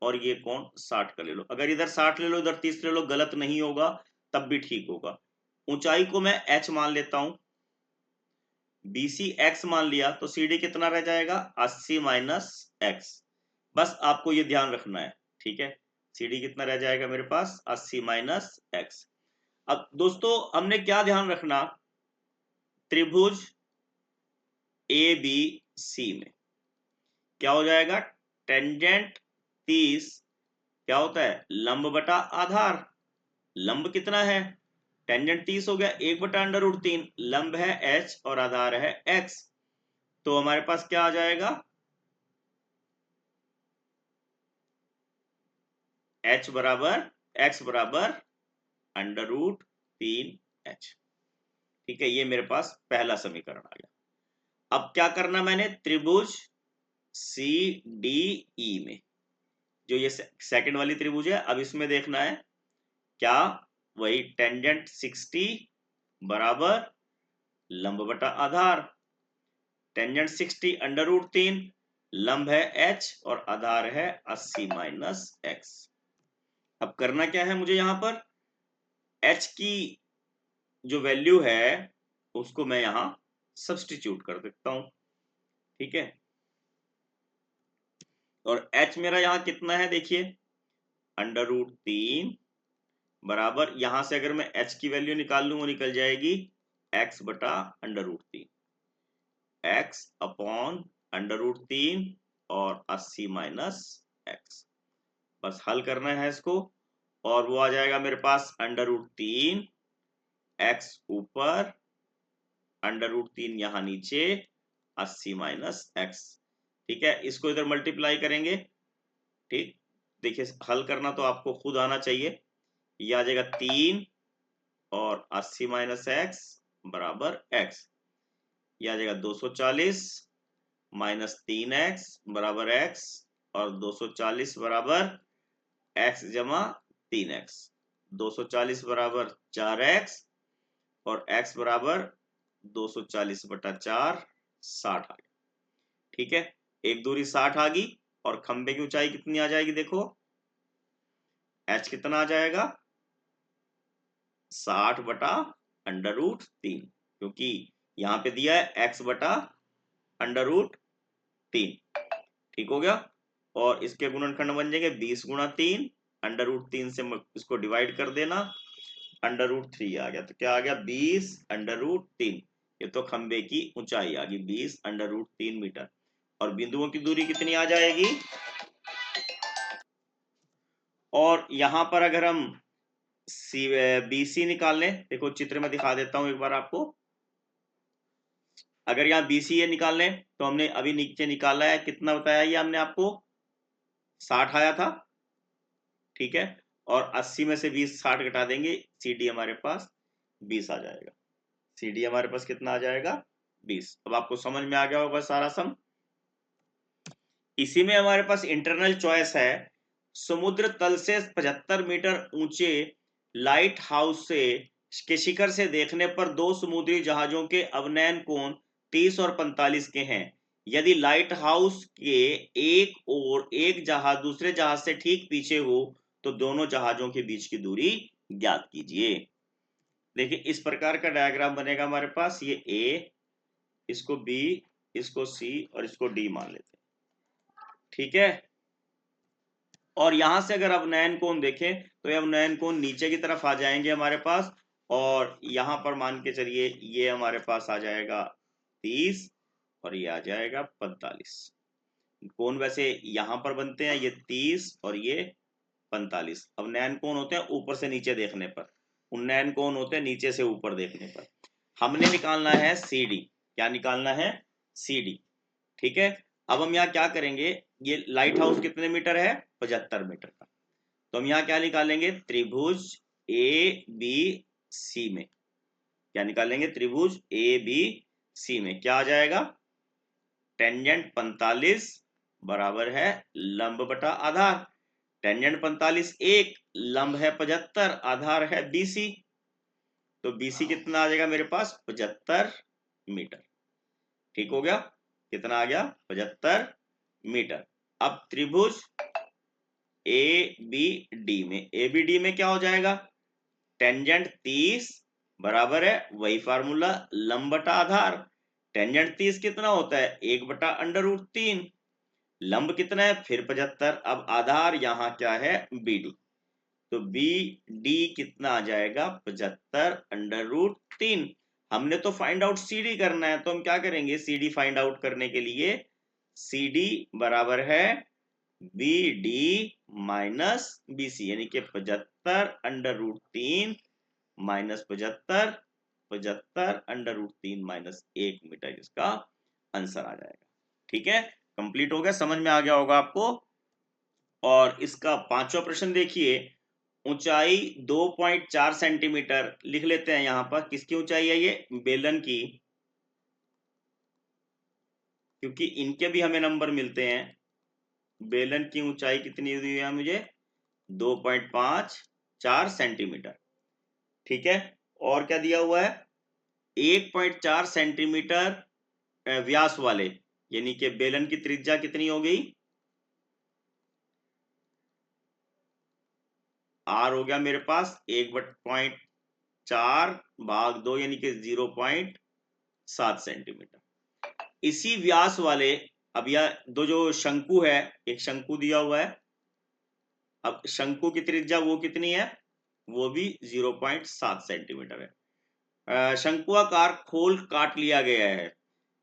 और ये कोण 60 का ले लो। अगर इधर 60 ले लो इधर 30 ले लो, गलत नहीं होगा, तब भी ठीक होगा। ऊंचाई को मैं h मान लेता हूं, BC x मान लिया, तो CD कितना रह जाएगा 80 माइनस x। बस आपको ये ध्यान रखना है। ठीक है, CD कितना रह जाएगा मेरे पास 80 माइनस x। अब दोस्तों हमने क्या ध्यान रखना, त्रिभुज ABC में क्या हो जाएगा, टेंजेंट 30 क्या होता है, लंब बटा आधार। लंब कितना है, टेंजेंट 30 हो गया 1 बटा √3, लंब है h और आधार है x। तो हमारे पास क्या आ जाएगा, h बराबर x बराबर √3h। ठीक है, ये मेरे पास पहला समीकरण आ गया। अब क्या करना मैंने, त्रिभुज CDE में जो ये सेकंड वाली त्रिभुज है, अब इसमें देखना है क्या, वही टेंजेंट 60 बराबर लंब बटा आधार। टेंजेंट 60 √3, लंब है h और आधार है 80 माइनस x। अब करना क्या है मुझे, यहां पर h की जो वैल्यू है उसको मैं यहां सब्स्टिट्यूट कर देता हूं। ठीक है, और h मेरा यहां कितना है, देखिए √3 बराबर, यहां से अगर मैं h की वैल्यू निकाल लूं वो निकल जाएगी x बटा √3, x अपॉन √3 और 80 माइनस x। बस हल करना है इसको और वो आ जाएगा मेरे पास √3, x ऊपर √3 यहां नीचे 80 माइनस x। ठीक है, इसको इधर मल्टीप्लाई करेंगे। ठीक, देखिए हल करना तो आपको खुद आना चाहिए। ये आ जाएगा 3 और 80 माइनस x बराबर x। ये आ जाएगा 240 माइनस 3x बराबर x और 240 बराबर x जमा 3x। 240 बराबर 4x और x बराबर 240 बटा 4, 60 आ गया। ठीक है, एक दूरी 60 आ गई और खंबे की ऊंचाई कितनी आ जाएगी, देखो h कितना आ जाएगा 60 बटा √3, क्योंकि यहां पे दिया है x बटा √3। ठीक हो गया, और इसके गुणनखंड बन जाएंगे 20 गुणा 3, √3 से इसको डिवाइड कर देना, √3 आ गया। तो क्या आ गया 20 √3। ये तो खंबे की ऊंचाई आ गई 20 √3 मीटर। और बिंदुओं की दूरी कितनी आ जाएगी, और यहां पर अगर हम BC निकाल लें, देखो चित्र में दिखा देता हूं एक बार आपको। अगर यहाँ BC ये निकाल लें तो हमने अभी नीचे निकाला है, कितना बताया ये हमने आपको 60 आया था। ठीक है, और 80 में से 20 60 घटा देंगे, CD हमारे पास 20 आ जाएगा। CD हमारे पास कितना आ जाएगा 20। अब आपको समझ में आ गया होगा सारा सम। इसी में हमारे पास इंटरनल चॉइस है, समुद्र तल से 75 मीटर ऊंचे लाइट हाउस से के शिखर से देखने पर दो समुद्री जहाजों के अवनयन कोण 30 और 45 के हैं। यदि लाइट हाउस के एक और एक जहाज दूसरे जहाज से ठीक पीछे हो तो दोनों जहाजों के बीच की दूरी ज्ञात कीजिए। देखिए इस प्रकार का डायग्राम बनेगा हमारे पास। ये A, इसको B, इसको C और इसको D मान लेते हैं। ठीक है, और यहां से अगर अवनयन कोण देखें तो ये अवनयन कोण नीचे की तरफ आ जाएंगे हमारे पास, और यहां पर मान के चलिए ये हमारे पास आ जाएगा 30 और ये आ जाएगा 45। कोण वैसे यहां पर बनते हैं ये 30 और ये 45। अवनयन कोण होते हैं ऊपर से नीचे देखने पर, उन्नयन कोण होते हैं नीचे से ऊपर देखने पर। हमने निकालना है CD। क्या निकालना है, CD। ठीक है, अब हम यहाँ क्या करेंगे, ये लाइट हाउस कितने मीटर है, 75 मीटर का। तो हम यहाँ क्या निकालेंगे, त्रिभुज ABC में क्या निकालेंगे, त्रिभुज ABC में क्या आ जाएगा, टेंजेंट 45 बराबर है लंब बटा आधार। टेंजेंट 45 एक, लंब है 75, आधार है BC। तो BC कितना आ जाएगा मेरे पास, 75 मीटर। ठीक हो गया, कितना आ गया, 75 मीटर। अब त्रिभुज ABD में, ABD में क्या हो जाएगा, टेंजेंट 30 बराबर है वही फार्मूला, लंब बटा आधार। टेंजेंट 30 कितना होता है, 1/√3। लंब कितना है, फिर 75। अब आधार यहाँ क्या है, BD। तो BD कितना आ जाएगा, 75/√3। हमने तो फाइंड आउट CD करना है, तो हम क्या करेंगे, CD फाइंड आउट करने के लिए CD बराबर है BD माइनस BC, यानी कि 75/√3 माइनस 75, 75/√3 माइनस 1 मीटर, इसका आंसर आ जाएगा। ठीक है, कंप्लीट हो गया, समझ में आ गया होगा आपको। और इसका पांचवा प्रश्न देखिए, ऊंचाई 2.4 सेंटीमीटर लिख लेते हैं यहाँ पर। किसकी ऊंचाई है ये, बेलन की, क्योंकि इनके भी हमें नंबर मिलते हैं। बेलन की ऊंचाई कितनी दी हुई है मुझे, 2.54 सेंटीमीटर। ठीक है, और क्या दिया हुआ है, 1.4 सेंटीमीटर व्यास वाले, यानी कि बेलन की त्रिज्या कितनी हो गई, R हो गया मेरे पास 1/4 भाग 2, यानी कि 0.7 सेंटीमीटर। इसी व्यास वाले, अब यह दो जो शंकु है, एक शंकु दिया हुआ है, अब शंकु की त्रिज्या वो कितनी है, वो भी 0.7 सेंटीमीटर है। शंकुआकार खोल काट लिया गया है,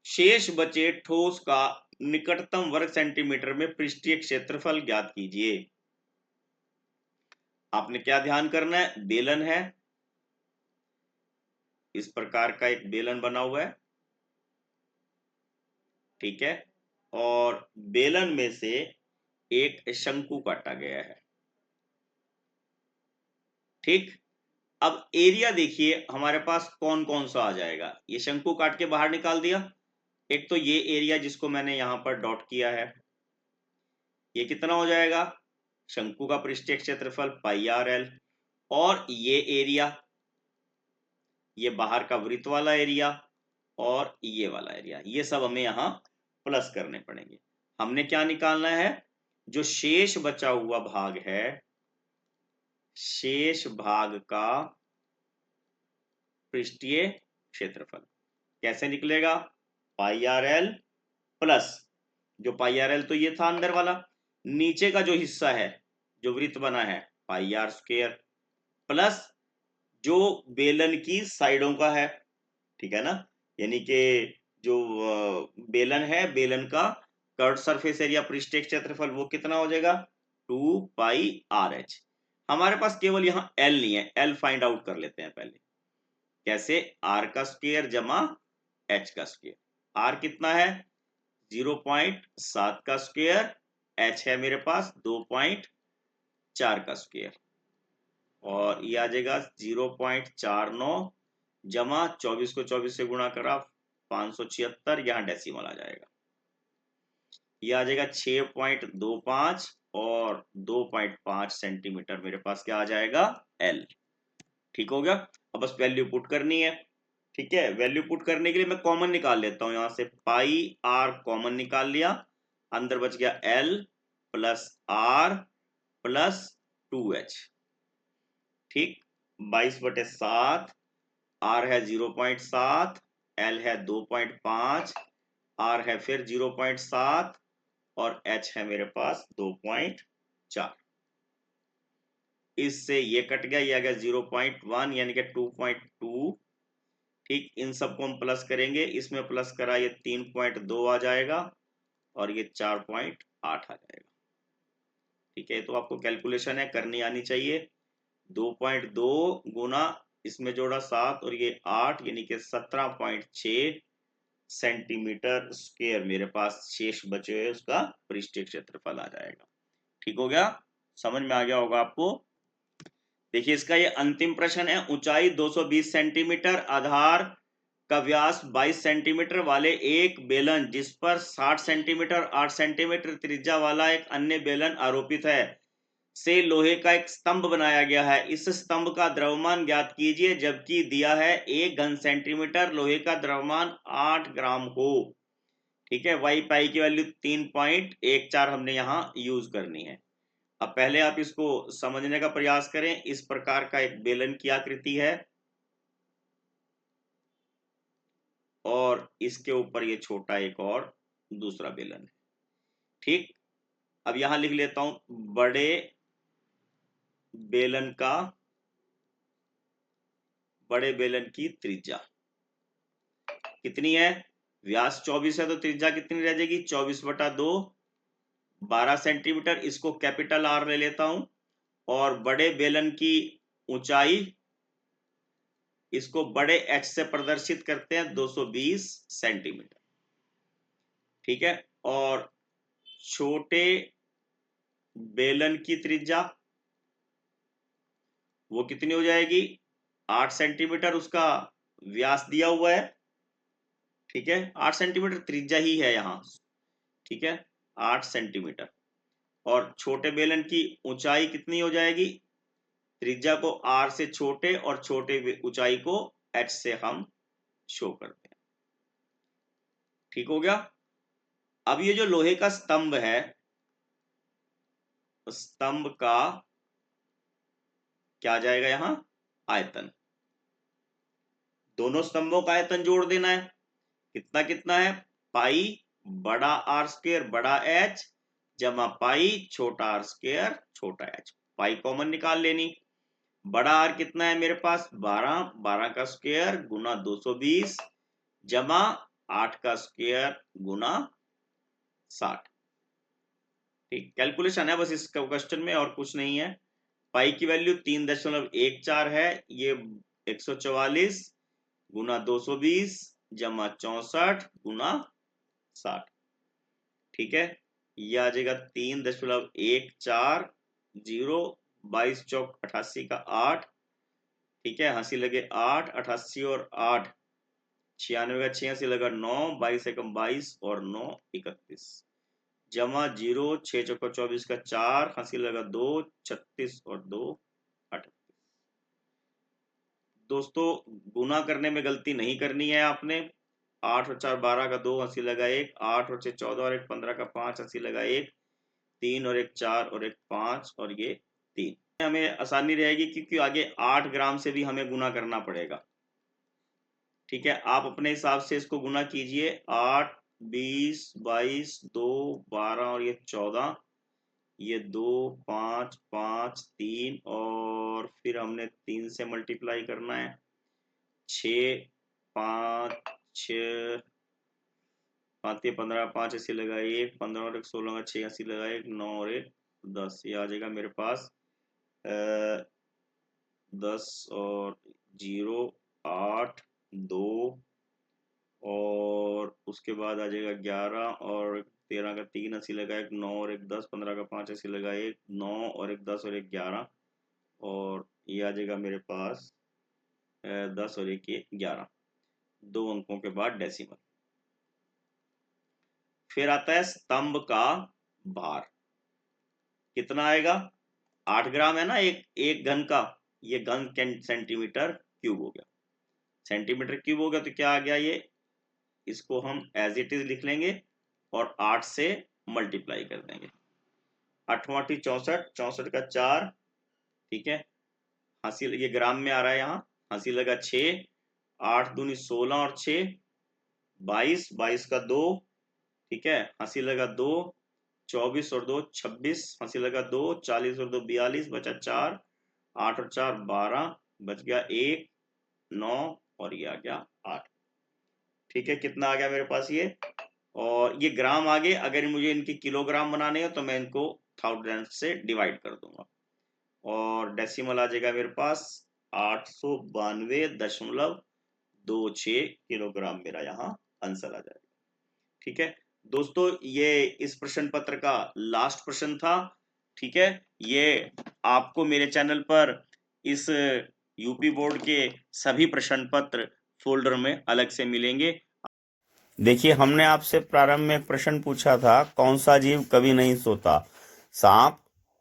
शेष बचे ठोस का निकटतम वर्ग सेंटीमीटर में पृष्ठीय क्षेत्रफल ज्ञात कीजिए। आपने क्या ध्यान करना है, बेलन है, इस प्रकार का एक बेलन बना हुआ है। ठीक है, और बेलन में से एक शंकु काटा गया है। ठीक, अब एरिया देखिए हमारे पास कौन कौन सा आ जाएगा, ये शंकु काट के बाहर निकाल दिया। एक तो ये एरिया जिसको मैंने यहां पर डॉट किया है, ये कितना हो जाएगा, शंकु का पृष्ठीय क्षेत्रफल πr_l। और ये एरिया, ये बाहर का वृत्त वाला एरिया और ये वाला एरिया, ये सब हमें यहां प्लस करने पड़ेंगे। हमने क्या निकालना है, जो शेष बचा हुआ भाग है, शेष भाग का पृष्ठीय क्षेत्रफल कैसे निकलेगा, πr_l प्लस, जो πr_l तो ये था अंदर वाला, नीचे का जो हिस्सा है जो वृत्त बना है πr² प्लस जो बेलन की साइडों का है। ठीक है ना, यानी कि जो बेलन है, बेलन का कर्व सरफेस एरिया पृष्ठीय क्षेत्रफल वो कितना हो जाएगा, 2πrh। हमारे पास केवल यहाँ L नहीं है, L फाइंड आउट कर लेते हैं पहले। कैसे, r का स्क्वायर जमा h का स्क्वायर। r कितना है, 0.7 का स्क्वायर, h है मेरे पास 2.4 का स्क्वायर, और ये आ जाएगा 0.49 जमा 24 को 24 से गुणा करा 576, यहाँ डेसिमल आ जाएगा, ये आ जाएगा 6.25 और 2.5 सेंटीमीटर मेरे पास क्या आ जाएगा, L। ठीक हो गया, अब बस वैल्यू पुट करनी है। ठीक है, वैल्यू पुट करने के लिए मैं कॉमन निकाल लेता हूं, यहां से πr कॉमन निकाल लिया, अंदर बच गया L plus R plus 2h। ठीक, 22/7, R है 0.7, L है 2.5, R है फिर 0.7 और H है मेरे पास 2.4। इससे ये कट गया, ये आ गया 0.1 यानी कि 2.2। ठीक, इन सबको हम प्लस करेंगे, इसमें प्लस करा ये 3.2 आ जाएगा और ये 4.8 आ जाएगा। ठीक है, तो आपको कैलकुलेशन है करनी आनी चाहिए। 2.2 गुना इसमें जोड़ा 7 और ये 8, यानी कि 17.6 सेंटीमीटर स्क्वायर मेरे पास शेष बचे हुए उसका पृष्ठीय क्षेत्रफल आ जाएगा। ठीक हो गया, समझ में आ गया होगा आपको। देखिए इसका ये अंतिम प्रश्न है। ऊंचाई 220 सेंटीमीटर, आधार का व्यास 22 सेंटीमीटर वाले एक बेलन जिस पर 60 सेंटीमीटर 8 सेंटीमीटर त्रिज्या वाला एक अन्य बेलन आरोपित है से लोहे का एक स्तंभ बनाया गया है। इस स्तंभ का द्रव्यमान ज्ञात कीजिए जबकि दिया है 1 घन सेंटीमीटर लोहे का द्रव्यमान 8 ग्राम हो। ठीक है, वाई पाई की वैल्यू 3.14 हमने यहाँ यूज करनी है। अब पहले आप इसको समझने का प्रयास करें। इस प्रकार का एक बेलन की आकृति है और इसके ऊपर ये छोटा एक और दूसरा बेलन है। ठीक, अब यहां लिख लेता हूं बड़े बेलन की त्रिज्या कितनी है? व्यास 24 है तो त्रिज्या कितनी रह जाएगी? 24/2, 12 सेंटीमीटर। इसको कैपिटल आर ले लेता हूं। और बड़े बेलन की ऊंचाई, इसको बड़े एच से प्रदर्शित करते हैं 220 सेंटीमीटर। ठीक है, और छोटे बेलन की त्रिज्या वो कितनी हो जाएगी? 8 सेंटीमीटर उसका व्यास दिया हुआ है। ठीक है, 8 सेंटीमीटर त्रिज्या ही है यहां। ठीक है, 8 सेंटीमीटर। और छोटे बेलन की ऊंचाई कितनी हो जाएगी? त्रिज्या को आर से छोटे और छोटे ऊंचाई को एच से हम शो करते हैं। ठीक हो गया। अब ये जो लोहे का स्तंभ है, स्तंभ का क्या आ जाएगा यहां? आयतन। दोनों स्तंभों का आयतन जोड़ देना है। कितना कितना है? पाई बड़ा आर स्क्वायर बड़ा एच जमा पाई छोटा आर स्क्वायर छोटा एच। पाई कॉमन निकाल लेनी। बड़ा आर कितना है मेरे पास? 12, 12 का स्क्वायर गुना 220 जमा 8 का स्क्वायर गुना 60। ठीक, कैलकुलेशन है बस इस क्वेश्चन में और कुछ नहीं है। पाई की वैल्यू 3.14 है। ये 144 गुना 220 जमा 64 गुना 60। ठीक है, ये आ जाएगा 3.14, 22 चौक 88 का 8। ठीक है, हंसी लगे 8, 88 और 8 96 का 86 लगा 9, 22 एकम 22 और 9 31 जमा 0, 6 चौका 24 का 4, हंसी लगा 2, 36 और 2 38। दोस्तों गुना करने में गलती नहीं करनी है आपने। 8 और 4 12 का 2, हंसी लगा 1, 8 और 6 14 और 1 15 का 5, हंसी लगा 1, 3 और 1 4 और 1 5 और ये 3। हमें आसानी रहेगी क्योंकि आगे 8 ग्राम से भी हमें गुना करना पड़ेगा। ठीक है, आप अपने हिसाब से इसको गुना कीजिए। 8, 20, 22, 2, 12 और ये 14, ये 2, 5, 5, 3 और फिर हमने 3 से मल्टीप्लाई करना है। 6, 5, 6, 5 15, 5 ऐसे लगा 1, 15 और 1 16 का 6 ऐसे लगा 1, 9 और 1 10। ये आ जाएगा मेरे पास 10 और 0 8 2 और उसके बाद आ जाएगा 11 और 13 का 3 ऐसे लगा 1, 9 और 1 10, 15 का 5 ऐसे लगा 1, 9 और 1 10 और 1 11 और ये आ जाएगा मेरे पास 10 और 1 11, 2 अंकों के बाद डेसिमल। फिर आता है स्तंभ का भार कितना आएगा? 8 ग्राम है ना एक घन का, ये घन सेंटीमीटर क्यूब हो गया। सेंटीमीटर क्यूब हो गया तो क्या आ गया ये? इसको हम एज इट इज लिख लेंगे और 8 से मल्टीप्लाई कर देंगे। 8 8 64, 64 का 4। ठीक है, हंसी ये ग्राम में आ रहा है यहाँ। हंसी लगा 6, 8 दूनी 16 और 6 22, 22 का 2। ठीक है, हंसी लगा 2, 24 और 2 26, हंसी लगा 2, 40 और 2 42 बचा 4, 8 और 4 12 बच गया 1 9 और ये आ गया 8। ठीक है, कितना आ गया मेरे पास ये? और ये ग्राम आ गए। अगर मुझे इनकी किलोग्राम बनाने हो तो मैं इनको 1000 से डिवाइड कर दूंगा और डेसिमल आ जाएगा मेरे पास 892.26 किलोग्राम मेरा यहाँ आंसर आ जाएगा। ठीक है दोस्तों, ये इस प्रश्न पत्र का लास्ट प्रश्न था। ठीक है, ये आपको मेरे चैनल पर इस यूपी बोर्ड के सभी प्रश्न पत्र फोल्डर में अलग से मिलेंगे। देखिए, हमने आपसे प्रारंभ में एक प्रश्न पूछा था, कौन सा जीव कभी नहीं सोता? सांप,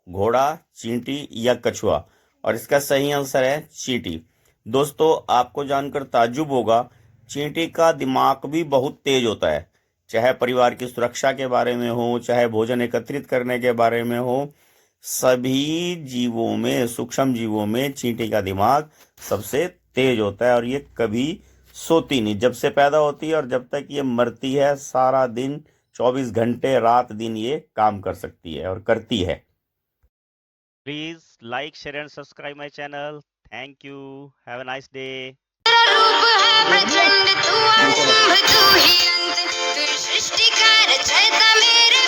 घोड़ा, चींटी या कछुआ? और इसका सही आंसर है चींटी। दोस्तों, आपको जानकर ताज्जुब होगा, चींटी का दिमाग भी बहुत तेज होता है। चाहे परिवार की सुरक्षा के बारे में हो, चाहे भोजन एकत्रित करने के बारे में हो, सभी जीवों में, सूक्ष्म जीवों में चींटी का दिमाग सबसे तेज होता है और ये कभी सोती नहीं। जब से पैदा होती है और जब तक ये मरती है, सारा दिन 24 घंटे रात दिन ये काम कर सकती है और करती है। Please like, share and subscribe my channel. Thank you. Have a nice day. रूप है प्रचंड, तू आरंभ तू ही अंत, फिर सृष्टि का रचयिता मेरे